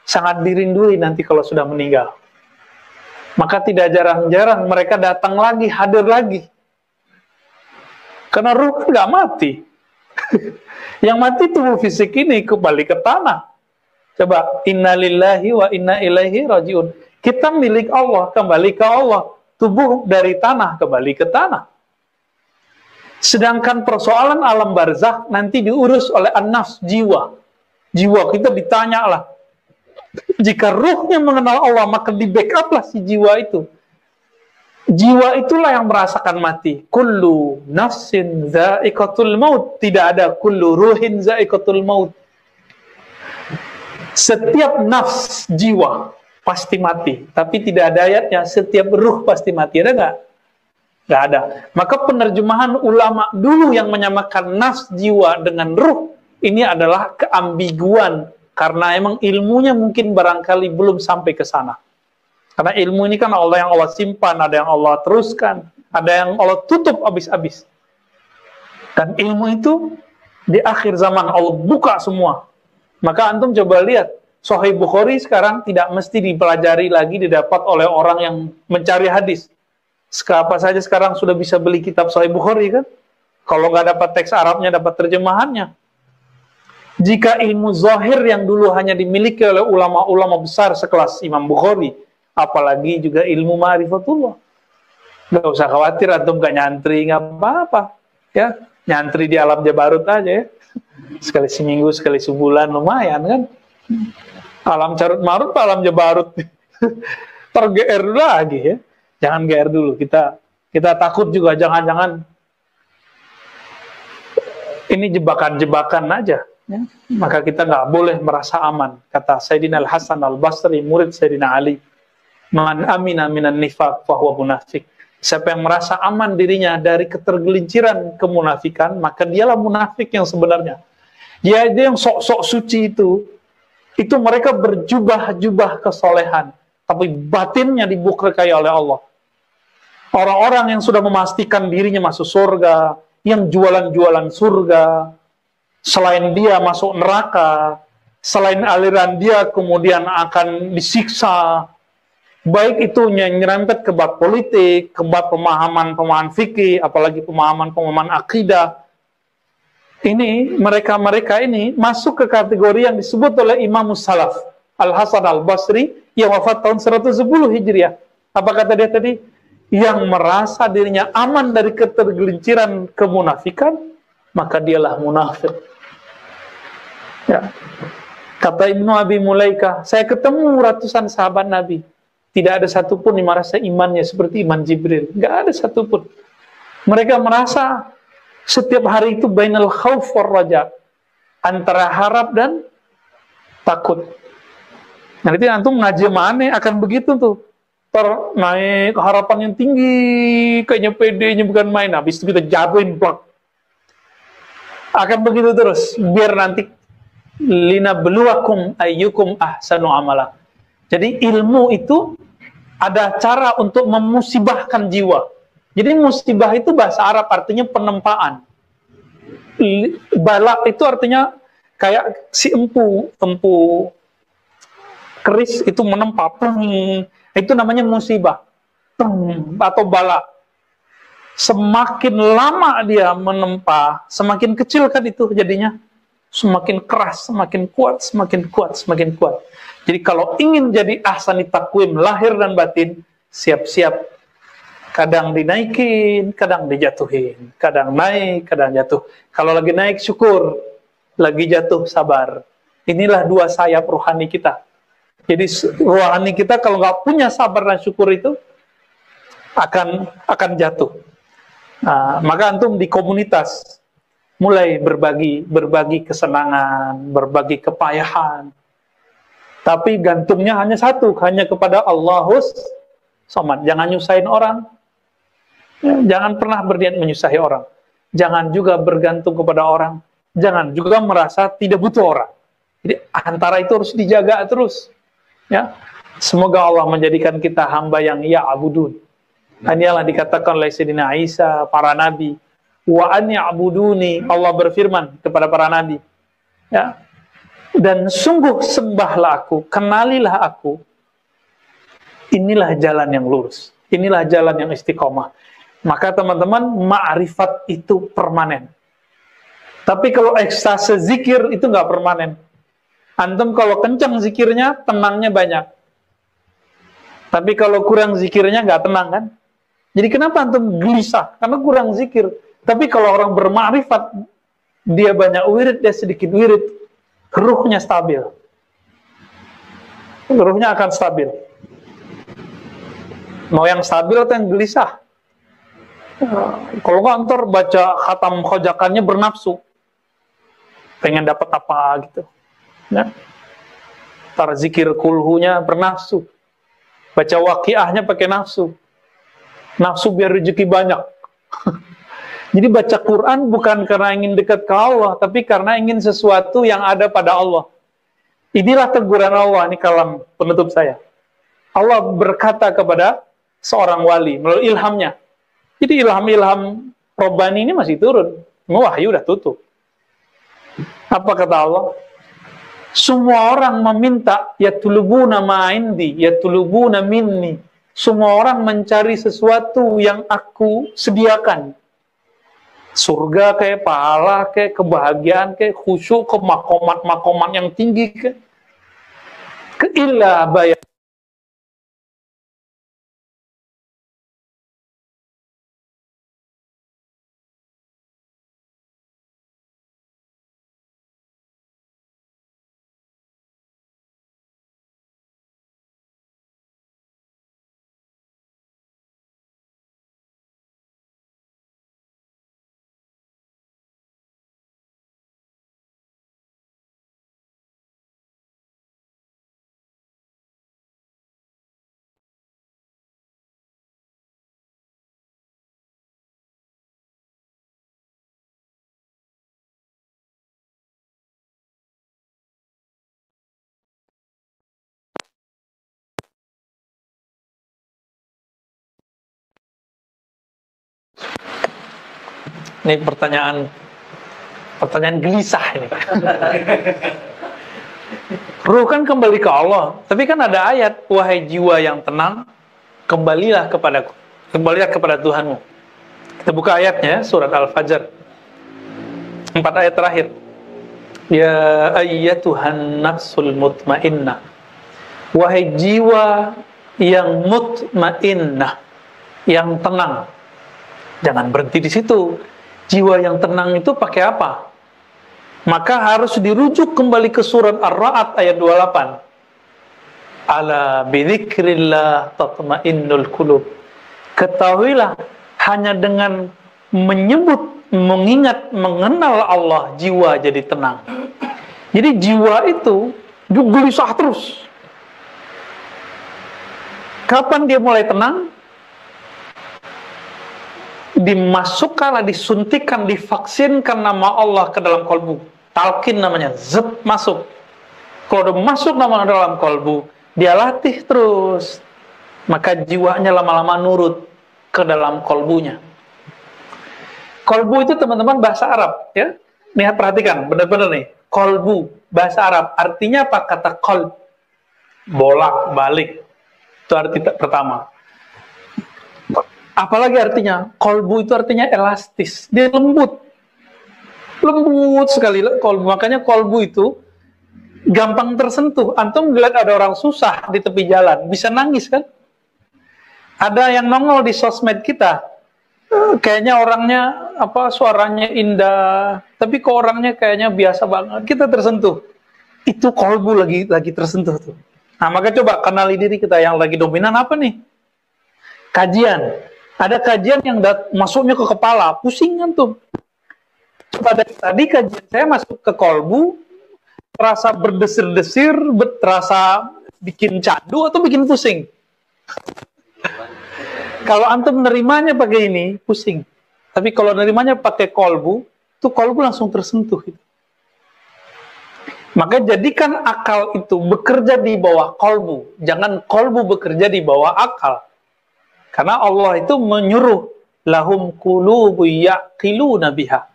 sangat dirindui nanti kalau sudah meninggal. Maka tidak jarang-jarang mereka datang lagi, hadir lagi. Karena ruh nggak mati. Yang mati tubuh fisik ini kembali ke tanah. Coba, innalillahi wa inna ilaihi rajiun. Kita milik Allah, kembali ke Allah. Tubuh dari tanah, kembali ke tanah. Sedangkan persoalan alam barzakh nanti diurus oleh an-nafs, jiwa. Jiwa kita ditanya lah. Jika ruhnya mengenal Allah, maka di backup lah si jiwa itu. Jiwa itulah yang merasakan mati. Kullu nafsin za'iqatul maut. Tidak ada kullu ruhin za'iqatul maut. Setiap nafs jiwa pasti mati. Tapi tidak ada ayatnya setiap ruh pasti mati. Ada nggak? Nggak ada. Maka penerjemahan ulama dulu yang menyamakan nafs jiwa dengan ruh, ini adalah keambiguan. Karena emang ilmunya mungkin barangkali belum sampai ke sana. Karena ilmu ini kan Allah yang Allah simpan, ada yang Allah teruskan, ada yang Allah tutup habis-habis. Dan ilmu itu di akhir zaman Allah buka semua. Maka antum coba lihat, Sahih Bukhari sekarang tidak mesti dipelajari lagi, didapat oleh orang yang mencari hadis. Apa saja sekarang sudah bisa beli kitab Sahih Bukhari kan? Kalau nggak dapat teks Arabnya, dapat terjemahannya. Jika ilmu zahir yang dulu hanya dimiliki oleh ulama-ulama besar sekelas Imam Bukhari, apalagi juga ilmu ma'rifatullah. Nggak usah khawatir, antum nggak nyantri, nggak apa-apa. Ya, nyantri di alam Jabarut aja ya. Sekali seminggu, sekali sebulan, lumayan kan. Alam Carut Marut, alam Jabarut. Ter-GR lagi ya. Jangan GR dulu, kita takut juga, jangan-jangan ini jebakan-jebakan aja. Ya. Maka kita nggak boleh merasa aman. Kata Sayyidina Al-Hasan Al-Basri, murid Sayyidina Ali, man amina minan nifaq fahuwa munafik. Siapa yang merasa aman dirinya dari ketergelinciran kemunafikan, maka dialah munafik yang sebenarnya. Dia yang sok-sok suci itu mereka berjubah-jubah kesolehan, tapi batinnya dibukakai oleh Allah. Orang-orang yang sudah memastikan dirinya masuk surga, yang jualan-jualan surga, selain dia masuk neraka, selain aliran dia kemudian akan disiksa, baik itu nyerempet ke bab politik, ke bab pemahaman fikih, apalagi pemahaman akidah. Ini mereka ini masuk ke kategori yang disebut oleh Imam Salaf Al-Hasan Al-Basri yang wafat tahun 110 Hijriah. Apa kata dia tadi? Yang merasa dirinya aman dari ketergelinciran kemunafikan, maka dialah munafik. Ya. Kata Ibnu Abi Mulaikah, saya ketemu ratusan sahabat Nabi, tidak ada satupun yang merasa imannya seperti iman Jibril. Nggak ada satupun. Mereka merasa setiap hari itu bainal khauf war raja, antara harap dan takut. Nanti antum ngaji mana akan begitu tuh. Naik harapan yang tinggi, kayaknya PD-nya bukan main, habis itu kita jatuhin plak. Akan begitu terus, biar nanti lina beluakum ayyukum ahsanu amala. Jadi ilmu itu ada cara untuk memusibahkan jiwa. Jadi musibah itu bahasa Arab artinya penempaan. Balak itu artinya kayak si empu keris itu menempa. Itu namanya musibah atau bala. Semakin lama dia menempa, semakin kecil kan itu jadinya. Semakin keras, semakin kuat, semakin kuat, semakin kuat. Jadi kalau ingin jadi ahsani takwim lahir dan batin, siap-siap. Kadang dinaikin, kadang dijatuhin. Kadang naik, kadang jatuh. Kalau lagi naik syukur, lagi jatuh sabar. Inilah dua sayap rohani kita. Jadi rohani kita kalau nggak punya sabar dan syukur itu akan jatuh. Nah, maka antum di komunitas mulai berbagi kesenangan, berbagi kepayahan. Tapi gantungnya hanya satu, hanya kepada Allahus Somad. Jangan nyusahin orang. Jangan pernah berniat menyusahi orang. Jangan juga bergantung kepada orang. Jangan juga merasa tidak butuh orang. Jadi antara itu harus dijaga terus. Ya, semoga Allah menjadikan kita hamba yang ya'budun. Inilah dikatakan oleh Sayyidina Isa, para nabi. Wa an ya'buduni, Allah berfirman kepada para nabi. Ya. Dan sungguh sembahlah aku, kenalilah aku. Inilah jalan yang lurus. Inilah jalan yang istiqomah. Maka teman-teman, ma'rifat itu permanen. Tapi kalau ekstase zikir itu nggak permanen. Antum kalau kencang zikirnya, tenangnya banyak. Tapi kalau kurang zikirnya nggak tenang kan? Jadi kenapa antum gelisah? Karena kurang zikir. Tapi kalau orang bermakrifat, dia banyak wirid, dia sedikit wirid, ruhnya stabil. Ruhnya akan stabil. Mau yang stabil atau yang gelisah? Kalau nggak baca khatam khojakannya bernafsu. Pengen dapat apa gitu. Ya. Tar zikir kulhunya bernafsu. Baca waqiahnya pakai nafsu. Nafsu biar rezeki banyak. Jadi baca Quran bukan karena ingin dekat ke Allah, tapi karena ingin sesuatu yang ada pada Allah. Inilah teguran Allah, ini kalam penutup saya. Allah berkata kepada seorang wali melalui ilhamnya. Jadi ilham-ilham Rabbani ini masih turun. Wahyu udah tutup. Apa kata Allah? Semua orang meminta yatulubuna ma indi, yatulubuna minni. Semua orang mencari sesuatu yang aku sediakan. Surga kayak, pahala kayak, kebahagiaan kayak, khusyuk ke makomat-makomat yang tinggi kayak. Illa bayar. Ini pertanyaan gelisah ini. Ruh kan kembali ke Allah, tapi kan ada ayat, wahai jiwa yang tenang, kembalilah kepada Tuhanmu. Kita buka ayatnya, surat Al-Fajr, 4 ayat terakhir. Ya ayyatuhan nafsul mutmainnah, wahai jiwa yang mutmainnah, yang tenang. Jangan berhenti di situ. Jiwa yang tenang itu pakai apa? Maka harus dirujuk kembali ke surat Ar-Ra'd ayat 28. Ala bidzikrillah tatmainnul qulub. Ketahuilah, hanya dengan menyebut, mengingat, mengenal Allah, jiwa jadi tenang. Jadi jiwa itu gelisah terus. Kapan dia mulai tenang? Dimasukkanlah, disuntikan, divaksinkan nama Allah ke dalam kolbu. Talqin namanya, zat masuk. Kalau udah masuk nama dalam kolbu, dia latih terus, maka jiwanya lama-lama nurut ke dalam kolbunya. Kolbu itu teman-teman bahasa Arab, ya. Nih perhatikan, benar-benar nih. Kolbu bahasa Arab artinya apa? Kata kolb, bolak balik. Itu arti pertama. Apalagi artinya, kolbu itu artinya elastis, dia lembut sekali kolbu. Makanya kolbu itu gampang tersentuh. Antum lihat ada orang susah di tepi jalan, bisa nangis kan? Ada yang nongol di sosmed kita, kayaknya orangnya suaranya indah, tapi kok orangnya kayaknya biasa banget, kita tersentuh. Itu kolbu lagi tersentuh tuh. Nah, maka coba kenali diri kita yang lagi dominan apa nih? Kajian. Ada kajian yang masuknya ke kepala, pusing kan tuh. Pada tadi kajian saya masuk ke kolbu, terasa berdesir-desir, terasa bikin candu atau bikin pusing. Kalau antum menerimanya pakai ini, pusing. Tapi kalau menerimanya pakai kolbu, tuh kolbu langsung tersentuh. Gitu. Maka jadikan akal itu bekerja di bawah kolbu. Jangan kolbu bekerja di bawah akal. Karena Allah itu menyuruh, lahum qulubu yaqiluna biha.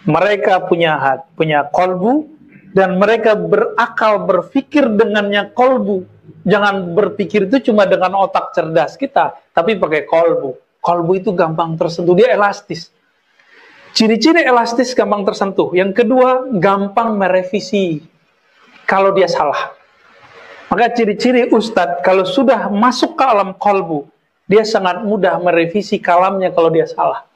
Mereka punya kolbu, dan mereka berakal, berpikir dengannya kolbu. Jangan berpikir itu cuma dengan otak cerdas kita, tapi pakai kolbu. Kolbu itu gampang tersentuh, dia elastis. Ciri-ciri elastis gampang tersentuh. Yang kedua, gampang merevisi kalau dia salah. Maka ciri-ciri ustadz, kalau sudah masuk ke alam kolbu, dia sangat mudah merevisi kalamnya kalau dia salah.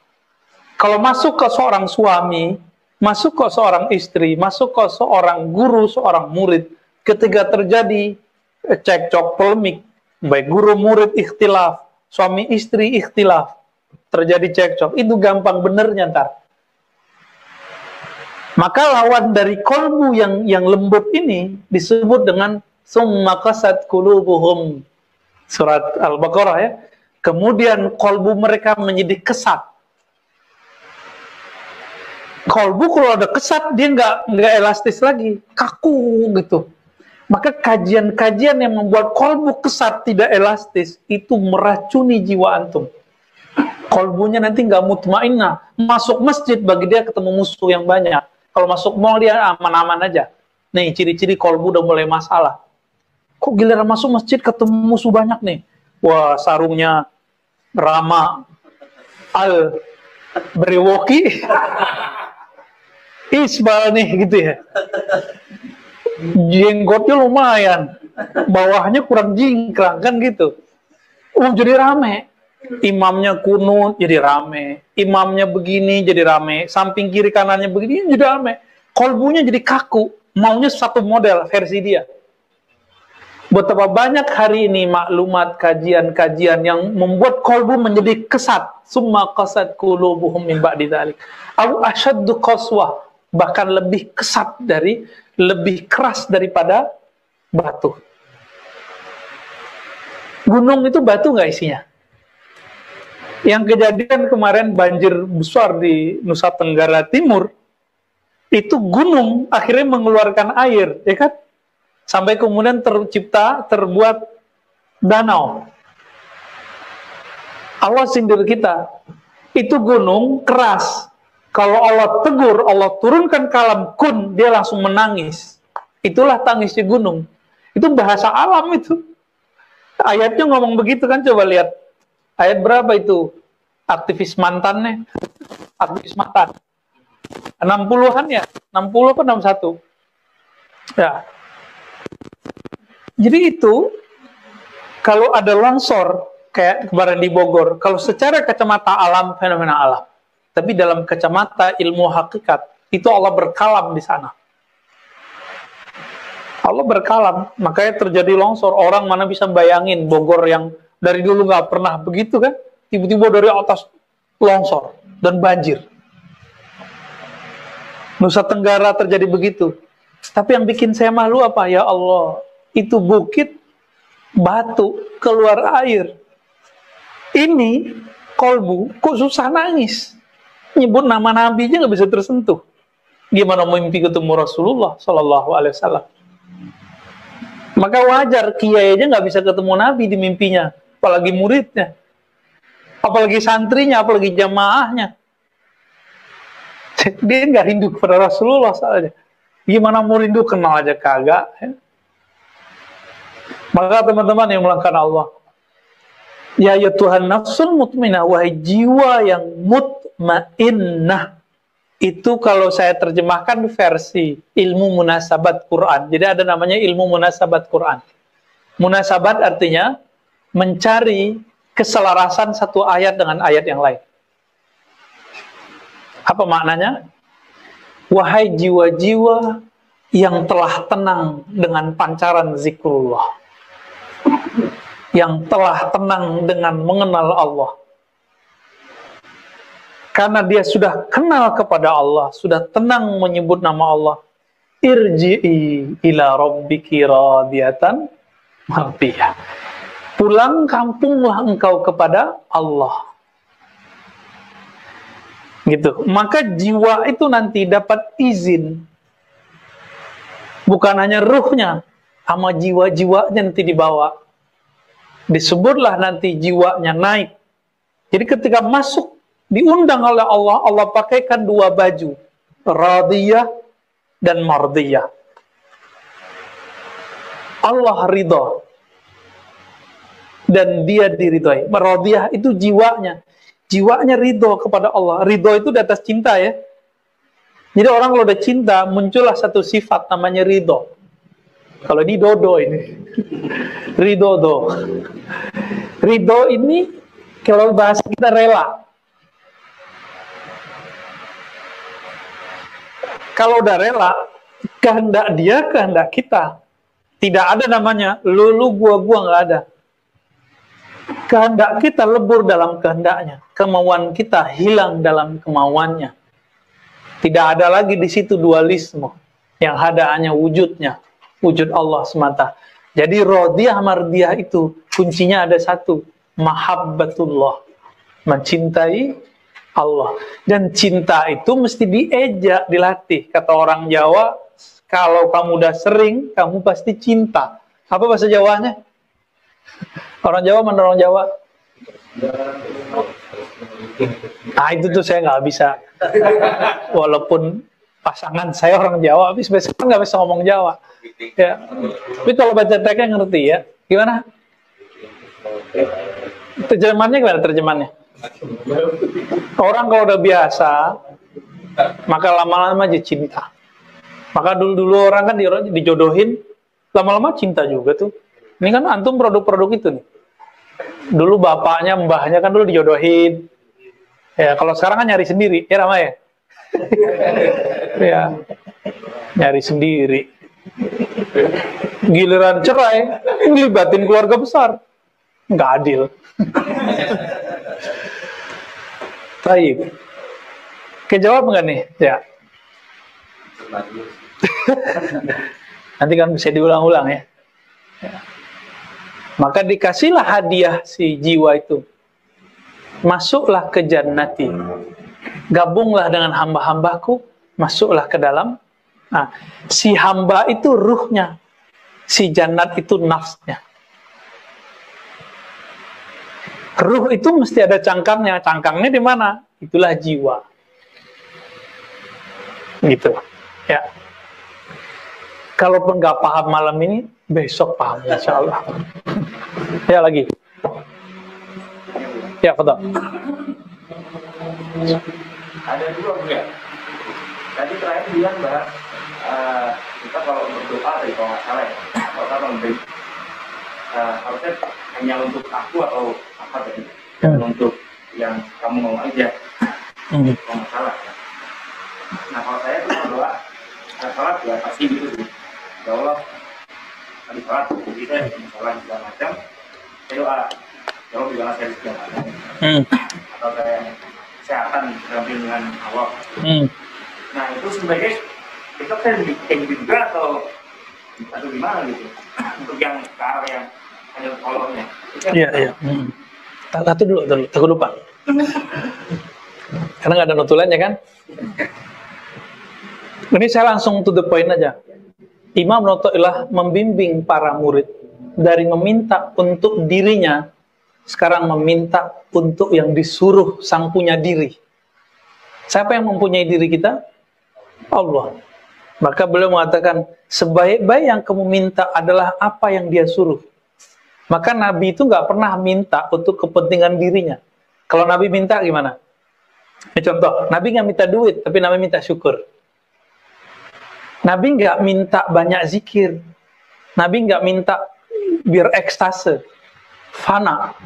Kalau masuk ke seorang suami, masuk ke seorang istri, masuk ke seorang guru, seorang murid, ketika terjadi cekcok, polemik, baik guru murid ikhtilaf, suami istri ikhtilaf, terjadi cekcok, itu gampang benernya ntar. Maka lawan dari kolbu yang lembut ini disebut dengan summa qasat qulubuhum, surat Al-Baqarah ya. Kemudian kolbu mereka menjadi kesat. Kolbu kalau ada kesat, dia nggak elastis lagi, kaku gitu. Maka kajian-kajian yang membuat kolbu kesat, tidak elastis, itu meracuni jiwa antum. Kolbunya nanti nggak mutmainnah. Masuk masjid, bagi dia ketemu musuh yang banyak. Kalau masuk mall, dia aman-aman aja. Nih, ciri-ciri kolbu udah mulai masalah. Kok giliran masuk masjid ketemu musuh banyak nih? wah sarungnya Rama Al Brewoki, Isbal nih gitu ya. Jenggotnya lumayan, bawahnya kurang jingkrang kan gitu. Jadi rame. Imamnya kunut jadi rame, imamnya begini jadi rame, samping kiri kanannya begini jadi rame. Kolbunya jadi kaku, maunya satu model versi dia. Betapa banyak hari ini maklumat kajian-kajian yang membuat kolbu menjadi kesat. Summa qasat qulubuhum min ba'di dzalik. Au asyaddu qaswah, bahkan lebih kesat dari, lebih keras daripada batu. Gunung itu batu nggak isinya? Yang kejadian kemarin banjir besar di Nusa Tenggara Timur, itu gunung akhirnya mengeluarkan air, ya kan? Sampai kemudian terbuat danau. Allah sindir kita, itu gunung keras. Kalau Allah tegur, Allah turunkan kalam kun, dia langsung menangis. Itulah tangisnya gunung. Itu bahasa alam itu. Ayatnya ngomong begitu kan, coba lihat. Ayat berapa itu? Aktivis mantannya. Aktivis mantan. 60-an ya? 60 atau 61? Ya. Jadi itu, kalau ada longsor, kayak kemarin di Bogor, kalau secara kacamata alam, fenomena alam. Tapi dalam kacamata ilmu hakikat, itu Allah berkalam di sana. Allah berkalam, makanya terjadi longsor. Orang mana bisa bayangin Bogor yang dari dulu nggak pernah begitu kan? Tiba-tiba dari atas longsor dan banjir. Nusa Tenggara terjadi begitu. Tapi yang bikin saya malu apa? Ya Allah, itu bukit, batu, keluar air. Ini kolbu, kok susah nangis? Nyebut nama Nabi aja nggak bisa tersentuh. Gimana mimpi ketemu Rasulullah Sallallahu Alaihi Wasallam? Maka wajar kiai aja nggak bisa ketemu Nabi di mimpinya, apalagi muridnya, apalagi santrinya, apalagi jamaahnya. Dia nggak rindu kepada Rasulullah soalnya. Gimana mau rindu, kenal aja kagak. Ya? Maka teman-teman yang melakukan Allah, ya Tuhan nafsul mutmainah, wahai jiwa yang mutmainnah. Itu kalau saya terjemahkan versi ilmu munasabat Quran. Jadi ada namanya ilmu munasabat Quran. Munasabat artinya mencari keselarasan satu ayat dengan ayat yang lain. Apa maknanya? Wahai jiwa-jiwa yang telah tenang dengan pancaran zikrullah, yang telah tenang dengan mengenal Allah. Karena dia sudah kenal kepada Allah, sudah tenang menyebut nama Allah. Irji'i ila rabbiki radiyatan mardiyah. Pulang kampunglah engkau kepada Allah. Gitu. Maka jiwa itu nanti dapat izin. Bukan hanya ruhnya, sama jiwa-jiwanya nanti dibawa. Disebutlah nanti jiwanya naik. Jadi ketika masuk, diundang oleh Allah, Allah pakaikan dua baju, radiyah dan mardiyah. Allah ridha dan dia diridhoi. Radiyah itu jiwanya. Jiwanya ridho kepada Allah. Ridho itu di atas cinta ya. Jadi orang kalau udah cinta, muncullah satu sifat namanya ridho. Kalau ini dodo ini. Ridodo. Ridho ini, kalau bahasa kita rela. Kalau udah rela, kehendak dia, kehendak kita. Tidak ada namanya, lu gua nggak ada. Kehendak kita lebur dalam kehendaknya. Kemauan kita hilang dalam kemauannya. Tidak ada lagi di situ dualisme. Yang ada hanya wujudnya. Wujud Allah semata. Jadi radiyah mardiyah itu kuncinya ada satu. Mahabbatullah. Mencintai Allah. Dan cinta itu mesti diejak, dilatih. Kata orang Jawa, kalau kamu udah sering, kamu pasti cinta. Apa bahasa Jawanya? Orang Jawa mana orang Jawa? Nah itu tuh saya nggak bisa. Walaupun pasangan saya orang Jawa, tapi sebenarnya nggak bisa ngomong Jawa. Ya. Tapi kalau baca teksnya ngerti ya. Gimana? Terjemahannya gimana terjemahannya? Orang kalau udah biasa, maka lama-lama aja cinta. Maka dulu-dulu orang kan dijodohin, lama-lama cinta juga tuh. Ini kan antum produk-produk itu nih. Dulu bapaknya, mbahnya kan dulu dijodohin. Ya, kalau sekarang kan nyari sendiri, ya Rama ya? Ya, nyari sendiri. Giliran cerai, ngelibatin keluarga besar. Nggak adil. Baik. Kejawab nggak nih? Ya. Nanti kan bisa diulang-ulang ya. Maka dikasihlah hadiah si jiwa itu. Masuklah ke jannati. Gabunglah dengan hamba-hambaku. Masuklah ke dalam. Nah, si hamba itu ruhnya. Si jannat itu nafsnya. Ruh itu mesti ada cangkangnya. Cangkangnya di mana? Itulah jiwa. Gitu. Ya. Kalaupun nggak paham malam ini, besok paham insya Allah. Ya lagi. Ya, betul. Ada dua enggak? Tadi terakhir bilang bahwa kita kalau berdoa dari kalau nggak salah ya, kalau kita memberi harusnya hanya untuk aku atau apa tadi? Untuk yang kamu mau aja. Kalau nggak salah. Nah kalau saya tuh berdoa, salat ya pasti gitu sih. Ya Allah, tadi salat, jadi saya bikin salah segala macam. Saya doa, ya Allah berikanlah saya rezeki yang ada. Atau saya kesehatan damping dengan Allah. Nah itu sebagai kita kan bikin juga atau gimana gitu? Untuk yang ke arah yang hanya kolomnya. Iya, iya. Satu dulu, takut lupa. Karena nggak ada notulennya kan? Ini saya langsung to the point aja. Imam Notoilah membimbing para murid dari meminta untuk dirinya, sekarang meminta untuk yang disuruh sang punya diri. Siapa yang mempunyai diri kita? Allah. Maka beliau mengatakan, sebaik-baik yang kamu minta adalah apa yang dia suruh. Maka Nabi itu nggak pernah minta untuk kepentingan dirinya. Kalau Nabi minta gimana? Ini contoh, Nabi nggak minta duit, tapi Nabi minta syukur. Nabi nggak minta banyak zikir. Nabi nggak minta biar ekstase, fana,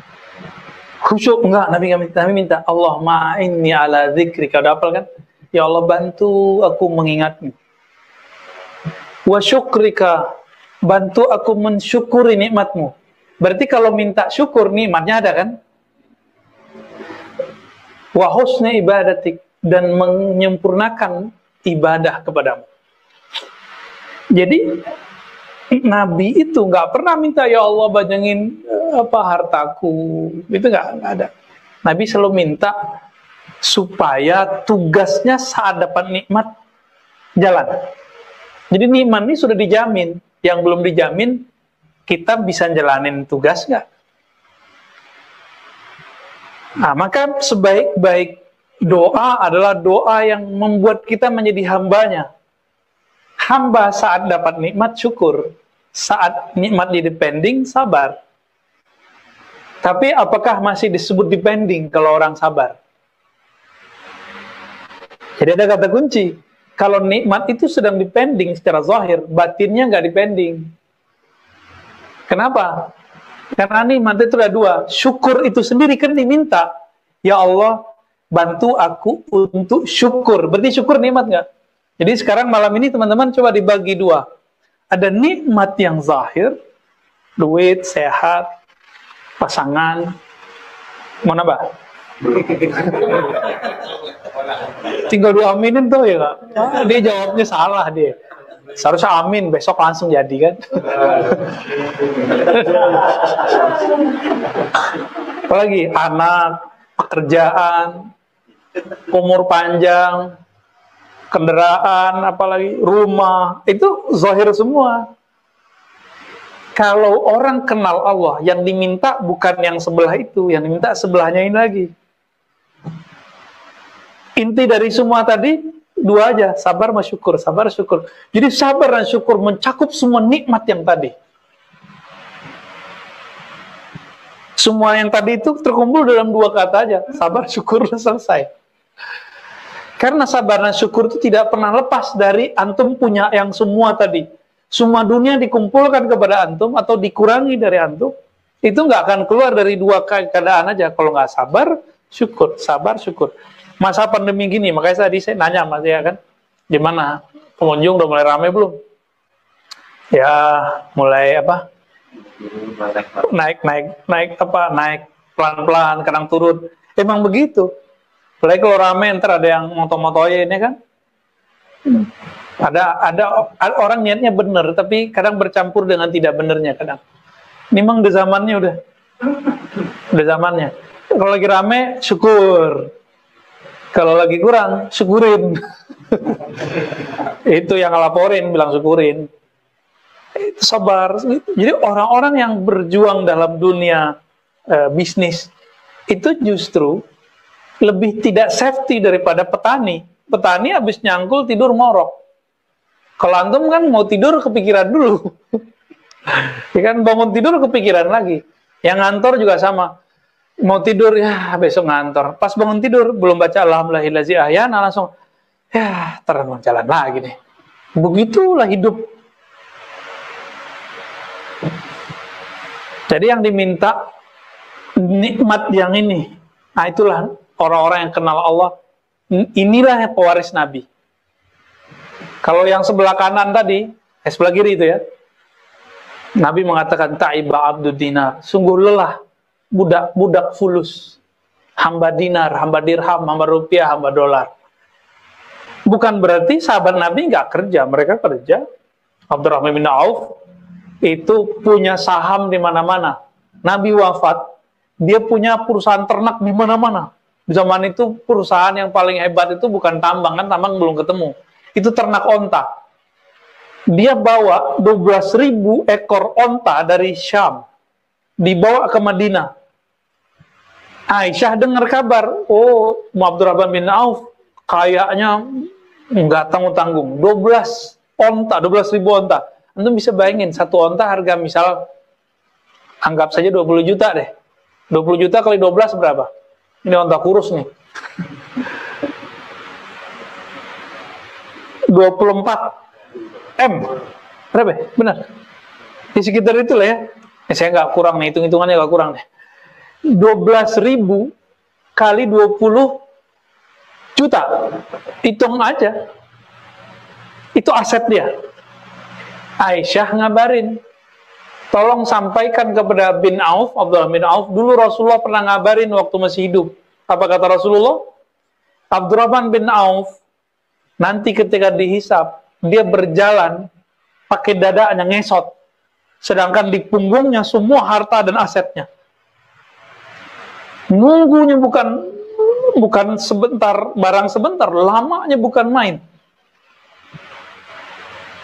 khusyuk. Enggak, Nabi nggak minta. Nabi minta, Allahumma inni ala dzikri. Kau udah hafal kan? Ya Allah, bantu aku mengingatmu. Wa syukrika, bantu aku mensyukuri nikmatmu. Berarti kalau minta syukur, nikmatnya ada kan? Wa husni ibadatik, dan menyempurnakan ibadah kepadamu. Jadi Nabi itu nggak pernah minta ya Allah banyakin hartaku, itu nggak ada. Nabi selalu minta supaya tugasnya saat dapat nikmat jalan. Jadi nikmat ini sudah dijamin, yang belum dijamin kita bisa jalanin tugas nggak? Nah, maka sebaik-baik doa adalah doa yang membuat kita menjadi hambanya. Hamba saat dapat nikmat syukur, saat nikmat dipending sabar. Tapi apakah masih disebut dipending kalau orang sabar? Jadi ada kata kunci. Kalau nikmat itu sedang dipending secara zahir, batinnya nggak dipending. Kenapa? Karena nikmat itu ada dua. Syukur itu sendiri kan diminta. Ya Allah, bantu aku untuk syukur. Berarti syukur nikmat nggak? Jadi sekarang malam ini teman-teman coba dibagi dua. Ada nikmat yang zahir, duit, sehat, pasangan. Mau nambah? Tinggal diaminin tuh ya Kak. Dia jawabnya salah dia. Seharusnya amin, besok langsung jadi kan. Apalagi anak, pekerjaan, umur panjang, kendaraan, apalagi rumah, itu zahir semua. Kalau orang kenal Allah, yang diminta bukan yang sebelah itu, yang diminta sebelahnya ini lagi. Inti dari semua tadi dua aja, sabar sama syukur, sabar syukur. Jadi sabar dan syukur mencakup semua nikmat yang tadi. Semua yang tadi itu terkumpul dalam 2 kata aja, sabar, syukur, selesai. Karena sabar dan syukur itu tidak pernah lepas dari antum punya yang semua tadi. Semua dunia dikumpulkan kepada antum atau dikurangi dari antum, itu nggak akan keluar dari 2 keadaan aja. Kalau nggak sabar, syukur, sabar, syukur. Masa pandemi gini, makanya tadi saya nanya Mas ya kan, gimana pengunjung udah mulai ramai belum? Ya mulai apa? Naik pelan-pelan, kadang turun. Emang begitu. Apalagi kalau rame ntar ada yang moto-motoin ya kan. Ada orang niatnya benar, tapi kadang bercampur dengan tidak benernya kadang. Ini memang udah zamannya udah zamannya. Kalau lagi rame syukur, kalau lagi kurang syukurin. Itu yang ngelaporin bilang syukurin. Itu sabar. Jadi orang-orang yang berjuang dalam dunia bisnis itu justru lebih tidak safety daripada petani. Petani habis nyangkul tidur ngorok. Kalau antum kan mau tidur kepikiran dulu. Ya kan bangun tidur kepikiran lagi. Yang ngantor juga sama. Mau tidur ya besok ngantor. Pas bangun tidur belum baca alhamdulillahillazi ahyana langsung ya terus jalan lagi nih. Begitulah hidup. Jadi yang diminta nikmat yang ini. Nah itulah orang-orang yang kenal Allah. Inilah yang pewaris Nabi. Kalau yang sebelah kanan tadi, sebelah kiri itu ya. Nabi mengatakan ta'iba abdud dinar. Sungguh lelah budak fulus. Hamba dinar, hamba dirham, hamba rupiah, hamba dolar. Bukan berarti sahabat Nabi nggak kerja, mereka kerja. Abdurrahman bin Auf itu punya saham di mana-mana. Nabi wafat, dia punya perusahaan ternak di mana-mana. Di zaman itu perusahaan yang paling hebat itu bukan tambang, kan tambang belum ketemu. Itu ternak onta. Dia bawa 12.000 ekor onta dari Syam. Dibawa ke Madinah. Aisyah dengar kabar, oh Abdurrahman bin Auf kayaknya nggak tanggung-tanggung. 12.000 onta. Antum bisa bayangin, satu onta harga misal, anggap saja 20 juta deh. 20 juta kali 12 berapa? Ini onta kurus nih. 24 M. Berapa? Benar. Di sekitar itulah ya. Saya nggak kurang nih, hitung-hitungannya nggak kurang deh. 12.000 kali 20 juta. Hitung aja. Itu aset dia. Aisyah ngabarin. Tolong sampaikan kepada bin Auf, Abdullah bin Auf. Dulu Rasulullah pernah ngabarin waktu masih hidup. Apa kata Rasulullah? Abdurrahman bin Auf nanti ketika dihisab, dia berjalan pakai dadanya ngesot. Sedangkan di punggungnya semua harta dan asetnya. Nunggunya bukan sebentar, barang sebentar, lamanya bukan main.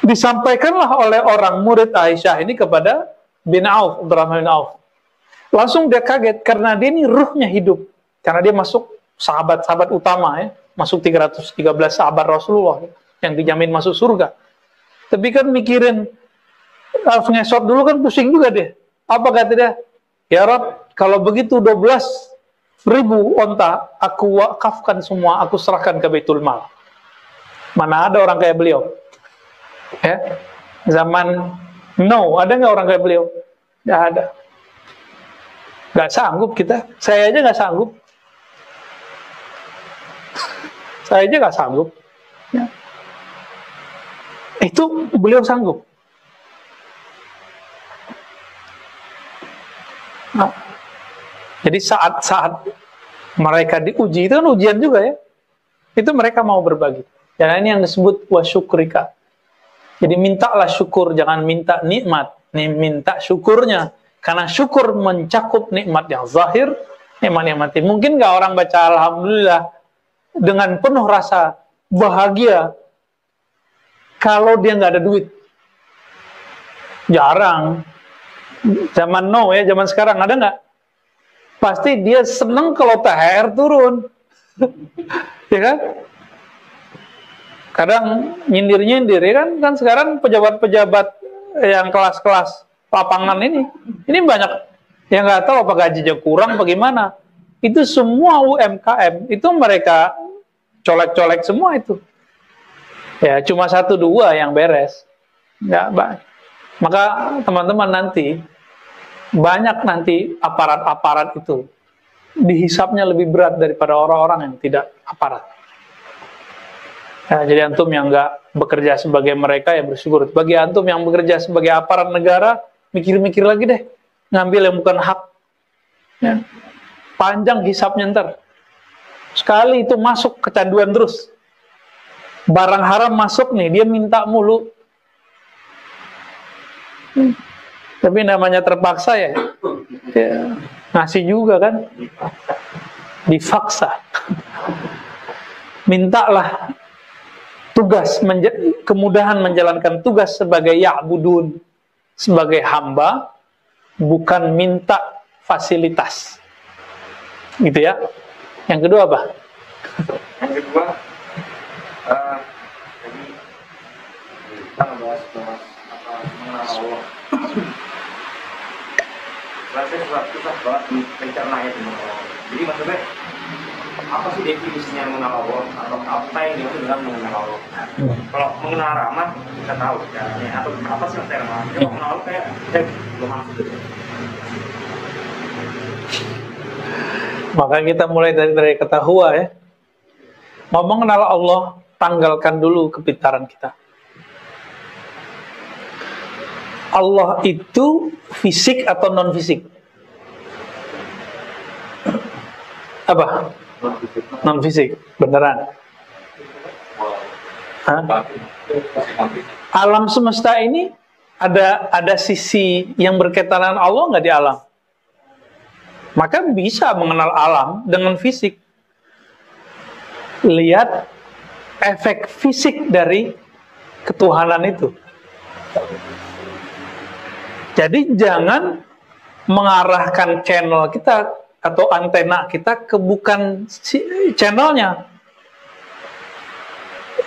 Disampaikanlah oleh orang murid Aisyah ini kepada bin Auf, Abdurrahman bin Auf. Langsung dia kaget karena dia ini ruhnya hidup. Karena dia masuk sahabat-sahabat utama ya. Masuk 313 sahabat Rasulullah yang dijamin masuk surga. Tapi kan mikirin harus ngesot dulu kan pusing juga deh. Apa kata dia? Ya Rab, kalau begitu 12.000 onta aku wakafkan semua, aku serahkan ke Baitul Mal. Mana ada orang kayak beliau? Ya, zaman ada nggak orang kayak beliau? Nggak ada. Nggak sanggup kita. Saya aja nggak sanggup. Saya aja nggak sanggup. Ya. Itu beliau sanggup. Nah, jadi saat mereka diuji, itu kan ujian juga ya. Itu mereka mau berbagi. Dan ini yang disebut wasyukrika. Jadi mintalah syukur, jangan minta nikmat. Minta syukurnya. Karena syukur mencakup nikmat yang zahir, nikmat yang mati. Mungkin nggak orang baca alhamdulillah dengan penuh rasa bahagia kalau dia nggak ada duit? Jarang. Zaman now ya, zaman sekarang ada nggak? Pasti dia seneng kalau THR turun. Ya kan? Kadang nyindir-nyindir ya kan sekarang pejabat-pejabat yang kelas-kelas lapangan ini banyak yang nggak tahu apa gajinya kurang, bagaimana. Itu semua UMKM itu mereka colek-colek semua itu. Ya cuma 1-2 yang beres. Nggak banyak. Maka teman-teman nanti banyak nanti aparat-aparat itu dihisapnya lebih berat daripada orang-orang yang tidak aparat. Ya, jadi antum yang nggak bekerja sebagai mereka ya bersyukur. Bagi antum yang bekerja sebagai aparat negara, mikir-mikir lagi deh, ngambil yang bukan hak. Ya. Panjang hisapnya ntar. Sekali itu masuk kecanduan terus. Barang haram masuk nih, dia minta mulu. Tapi namanya terpaksa ya, ngasih juga kan. Dipaksa. Mintalah tugas, kemudahan menjalankan tugas sebagai ya'budun, sebagai hamba, bukan minta fasilitas. Gitu ya. Yang kedua apa? Yang kedua, jadi kita ngebahas apa mengenal Allah. Rasanya susah banget mencernanya tentang Allah. Jadi maksudnya apa sih definisinya mengenal Allah atau apa yang dimaksud dengan mengenal Allah? Kalau mengenal Rahman kita tahu caranya, atau apa sih maksudnya Rahman? Kalau mengenal Allah kayak belum masuk gitu. Maka kita mulai dari kata huwa ya. Mau mengenal Allah, tanggalkan dulu kepintaran kita. Allah itu fisik atau non fisik? Apa? Non fisik, beneran. Hah? Alam semesta ini ada sisi yang berkaitan dengan Allah nggak di alam? Maka bisa mengenal alam dengan fisik. Lihat efek fisik dari ketuhanan itu. Jadi jangan mengarahkan channel kita atau antena kita ke bukan channelnya.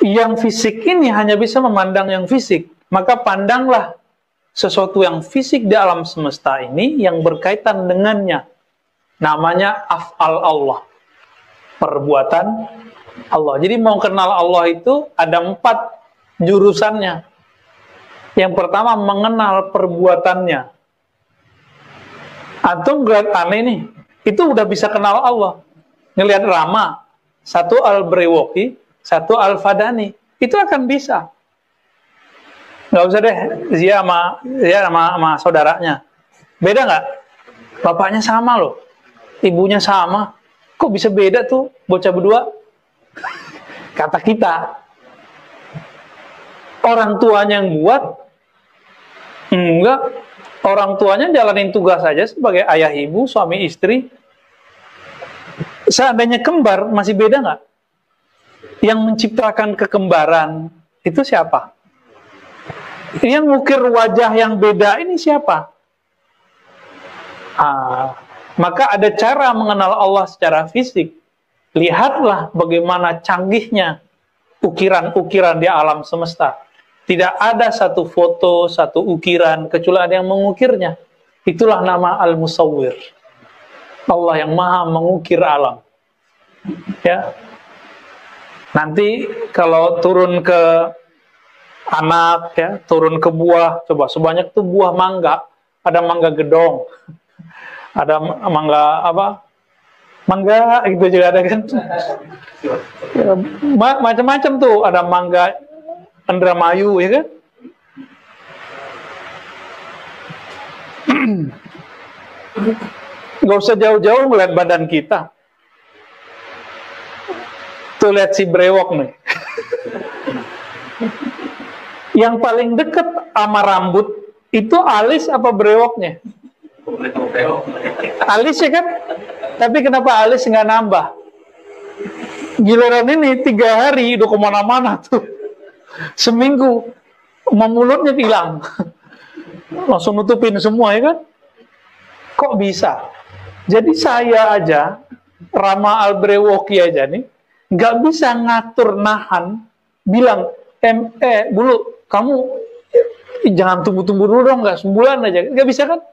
Yang fisik ini hanya bisa memandang yang fisik. Maka pandanglah sesuatu yang fisik di alam semesta ini yang berkaitan dengannya. Namanya af'al Allah, perbuatan Allah. Jadi mau kenal Allah itu ada 4 jurusannya. Yang pertama mengenal perbuatannya. Antum ngeliat aneh nih, itu udah bisa kenal Allah. Ngelihat Rama, 1 Al-Brewoki, 1 Al-Fadani, itu akan bisa. Nggak usah deh Zia sama saudaranya. Beda nggak? Bapaknya sama loh. Ibunya sama, kok bisa beda tuh bocah berdua? Kata kita, orang tuanya yang buat, enggak, orang tuanya jalanin tugas saja sebagai ayah ibu, suami istri. Seandainya kembar, masih beda nggak? Yang menciptakan kekembaran, itu siapa? Yang ngukir wajah yang beda ini siapa? Maka ada cara mengenal Allah secara fisik. Lihatlah bagaimana canggihnya ukiran-ukiran di alam semesta. Tidak ada satu foto, satu ukiran, kecuali ada yang mengukirnya. Itulah nama Al-Musawwir. Allah yang maha mengukir alam. Ya. Nanti kalau turun ke anak, ya, turun ke buah, coba sebanyak tuh buah mangga. Ada mangga gedong. Ada mangga apa? Mangga itu juga ada kan? Macam-macam tuh. Ada mangga Indramayu, ya kan? Gak usah jauh-jauh melihat badan kita. Tuh lihat si brewok nih. Yang paling dekat sama rambut itu alis apa brewoknya? Alis ya kan? Tapi kenapa alis nggak nambah? Giliran ini 3 hari udah kemana-mana tuh. Seminggu mulutnya hilang. Langsung nutupin semua ya kan? Kok bisa? Jadi saya aja, Rama Al-Brewoki aja nih, nggak bisa ngatur nahan, bilang, Bulu, kamu jangan tunggu-tunggu dulu dong, nggak sebulan aja. Nggak bisa kan?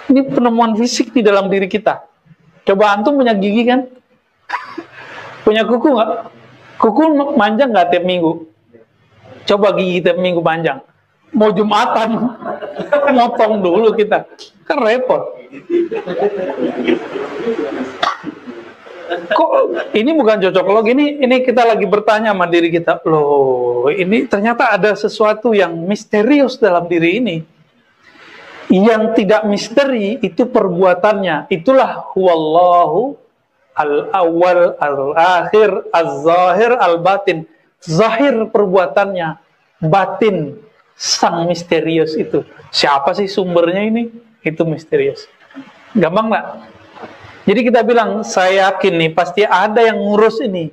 Ini penemuan fisik di dalam diri kita. Coba antum punya gigi kan? Punya kuku nggak? Kuku manjang nggak tiap minggu? Coba gigi tiap minggu panjang. Mau Jumatan, motong dulu kita. Kan repot. Kok ini bukan cocok logi, ini kita lagi bertanya sama diri kita. Loh, ini ternyata ada sesuatu yang misterius dalam diri ini. Yang tidak misteri itu perbuatannya. Itulah huwallahu al-awwal, al-akhir, az-zahir, al-batin. Zahir perbuatannya, batin sang misterius itu. Siapa sih sumbernya ini? Itu misterius. Gampang nggak? Jadi kita bilang, saya yakin nih pasti ada yang ngurus ini.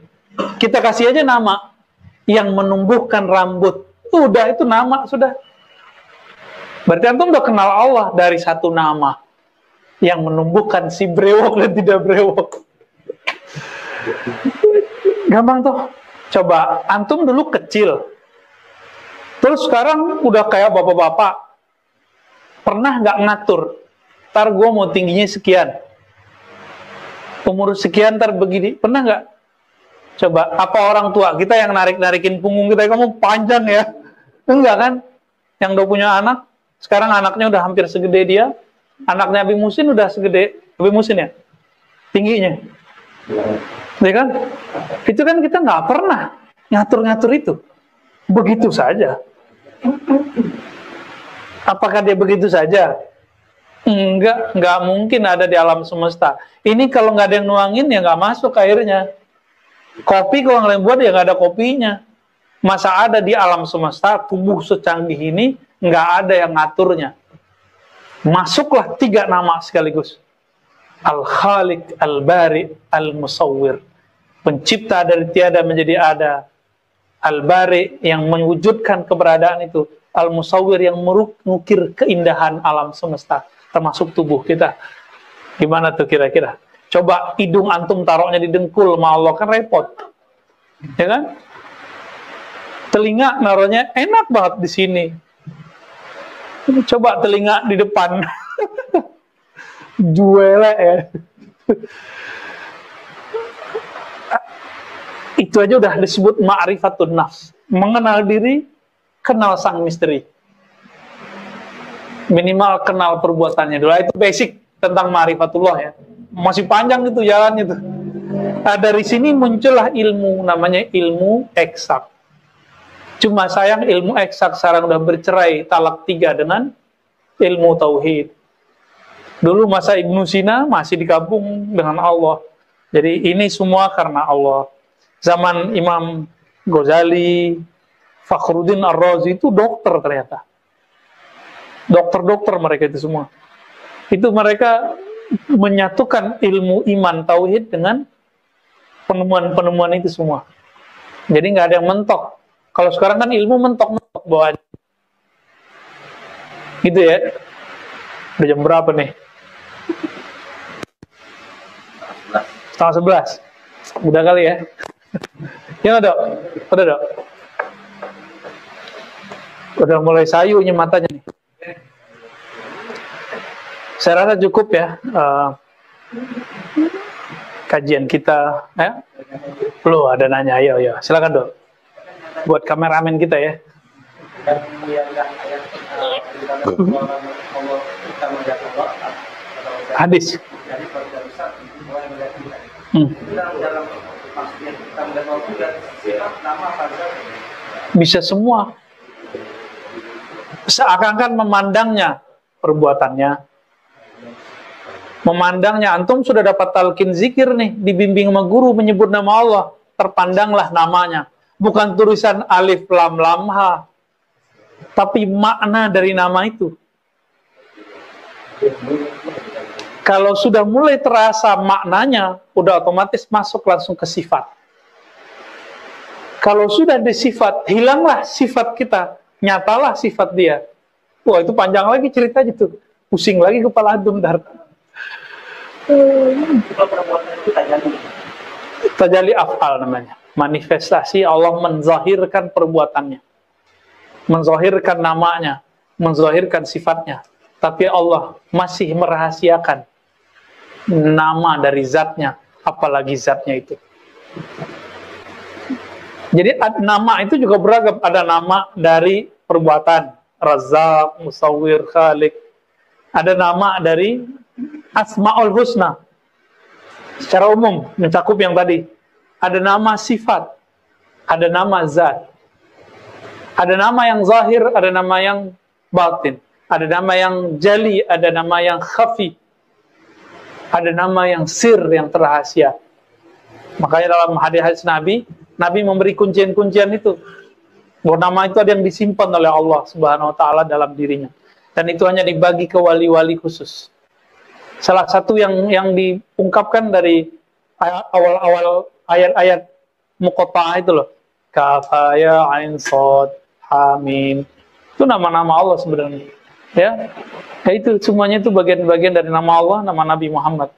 Kita kasih aja nama. Yang menumbuhkan rambut. Udah, itu nama, sudah. Berarti antum udah kenal Allah dari satu nama. Yang menumbuhkan si brewok dan tidak brewok. Gampang tuh. Coba, antum dulu kecil. Terus sekarang udah kayak bapak-bapak. Pernah nggak ngatur? Ntar gue mau tingginya sekian. Umur sekian ntar begini. Pernah nggak? Coba, apa orang tua kita yang narik-narikin punggung kita, kamu panjang ya? Enggak kan? Yang udah punya anak, sekarang anaknya udah hampir segede dia. Anaknya Abi Musin udah segede Abi Musin ya? Tingginya. Ya kan? Itu kan kita nggak pernah ngatur-ngatur itu. Begitu saja. Apakah dia begitu saja? Enggak mungkin ada di alam semesta. Ini kalau nggak ada yang nuangin ya nggak masuk airnya. Kopi kalau nggak buat ya nggak ada kopinya. Masa ada di alam semesta tubuh secanggih ini nggak ada yang ngaturnya. Masuklah 3 nama sekaligus. Al-Khaliq, Al-Bari, Al-Musawwir. Pencipta dari tiada menjadi ada. Al-Bari yang mewujudkan keberadaan itu. Al-Musawwir yang mengukir keindahan alam semesta, termasuk tubuh kita. Gimana tuh kira-kira? Coba hidung antum taruhnya di dengkul sama Allah, kan repot. Ya kan? Telinga naruhnya enak banget di sini. Coba telinga di depan. Juele ya. Itu aja udah disebut ma'rifatun nafs. Mengenal diri, kenal sang misteri. Minimal kenal perbuatannya dulu. Itu basic tentang ma'rifatullah ya. Masih panjang itu jalannya tuh. Nah, dari sini muncullah ilmu, namanya ilmu eksak. Cuma sayang ilmu eksak sekarang udah bercerai talak 3 dengan ilmu tauhid. Dulu masa Ibnu Sina masih digabung dengan Allah. Jadi ini semua karena Allah. Zaman Imam Ghazali, Fakhruddin Ar-Razi itu dokter ternyata. Dokter-dokter mereka itu semua. Itu mereka menyatukan ilmu iman tauhid dengan penemuan-penemuan itu semua. Jadi nggak ada yang mentok. Kalau sekarang kan ilmu mentok-mentok bawahnya. Gitu ya. Udah jam berapa nih? 10:30. Udah kali ya. Ya dok. Udah dok. Udah mulai sayunya matanya nih. Saya rasa cukup ya kajian kita. Ya? Loh, ada nanya, ayo, silakan dok. Buat kameramen kita ya. Hadis. Bisa semua. Seakan-akan memandangnya perbuatannya. Memandangnya, antum sudah dapat talqin zikir nih, dibimbing sama guru menyebut nama Allah, terpandanglah namanya. Bukan tulisan alif lam lam ha, tapi makna dari nama itu. Kalau sudah mulai terasa maknanya, udah otomatis masuk langsung ke sifat. Kalau sudah ada sifat, hilanglah sifat kita, nyatalah sifat dia. Wah, itu panjang lagi cerita gitu. Pusing lagi kepala antum dar. Tajalli af'al namanya. Manifestasi Allah menzahirkan perbuatannya. Menzahirkan namanya. Menzahirkan sifatnya. tapi Allah masih merahasiakan nama dari zatnya, apalagi zatnya itu. Jadi nama itu juga beragam. Ada nama dari perbuatan, Razzaq, Musawwir, Khaliq. Ada nama dari Asma'ul Husna, secara umum mencakup yang tadi. Ada nama sifat, ada nama zat. Ada nama yang zahir, ada nama yang batin. Ada nama yang jali, ada nama yang khafi. Ada nama yang sir, yang terrahasia. Makanya dalam hadis-hadis Nabi memberi kuncian-kuncian itu. Bahwa nama itu ada yang disimpan oleh Allah Subhanahu wa taala dalam dirinya. Dan itu hanya dibagi ke wali-wali khusus. Salah satu yang diungkapkan dari awal-awal ayat-ayat muqatta'ah itu loh. Kaf, ya, ain, shad, hamim. Itu nama-nama Allah sebenarnya. Ya. Itu semuanya itu bagian-bagian dari nama Allah, nama Nabi Muhammad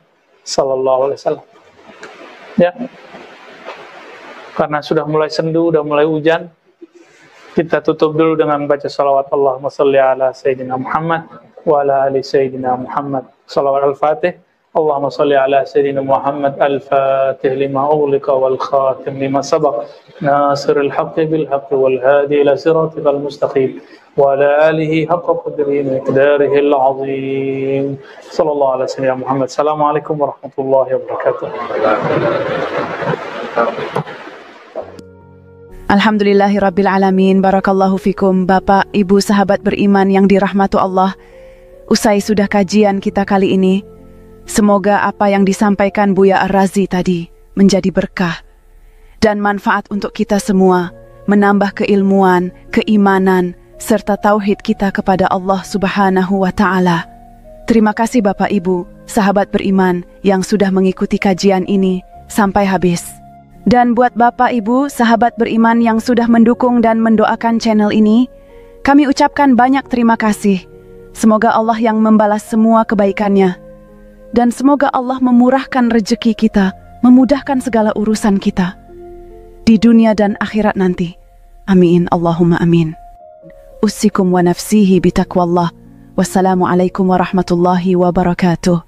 sallallahu alaihi wasallam. Ya. Karena sudah mulai sendu, sudah mulai hujan, kita tutup dulu dengan baca salawat Allahumma salli ala Sayyidina Muhammad wa ala ali Sayyidina Muhammad. Salawat al-Fatih. Allahumma salli ala Sayyidina Muhammad al-Fatih lima ughliqa wal khatim lima sabaq nasiril haqqi bil haqqi wal hadi ila siratikal mustaqim wa ala alihi haqqa qadrihi wa miqdarihi al-azim. Sallallahu ala Sayyidina Muhammad. Assalamualaikum warahmatullahi wabarakatuh. Alhamdulillahirabbil alamin. Barakallahu fikum Bapak, Ibu, sahabat beriman yang dirahmati Allah. Usai sudah kajian kita kali ini, semoga apa yang disampaikan Buya Ar-Razi tadi menjadi berkah dan manfaat untuk kita semua, menambah keilmuan, keimanan, serta tauhid kita kepada Allah Subhanahu wa Ta'ala. Terima kasih Bapak Ibu, sahabat beriman yang sudah mengikuti kajian ini sampai habis. Dan buat Bapak Ibu, sahabat beriman yang sudah mendukung dan mendoakan channel ini, kami ucapkan banyak terima kasih. Semoga Allah yang membalas semua kebaikannya. Dan semoga Allah memurahkan rezeki kita, memudahkan segala urusan kita di dunia dan akhirat nanti. Amin, Allahumma amin. Usikum wa nafsihi bitaqwallah. Wassalamualaikum warahmatullahi wabarakatuh.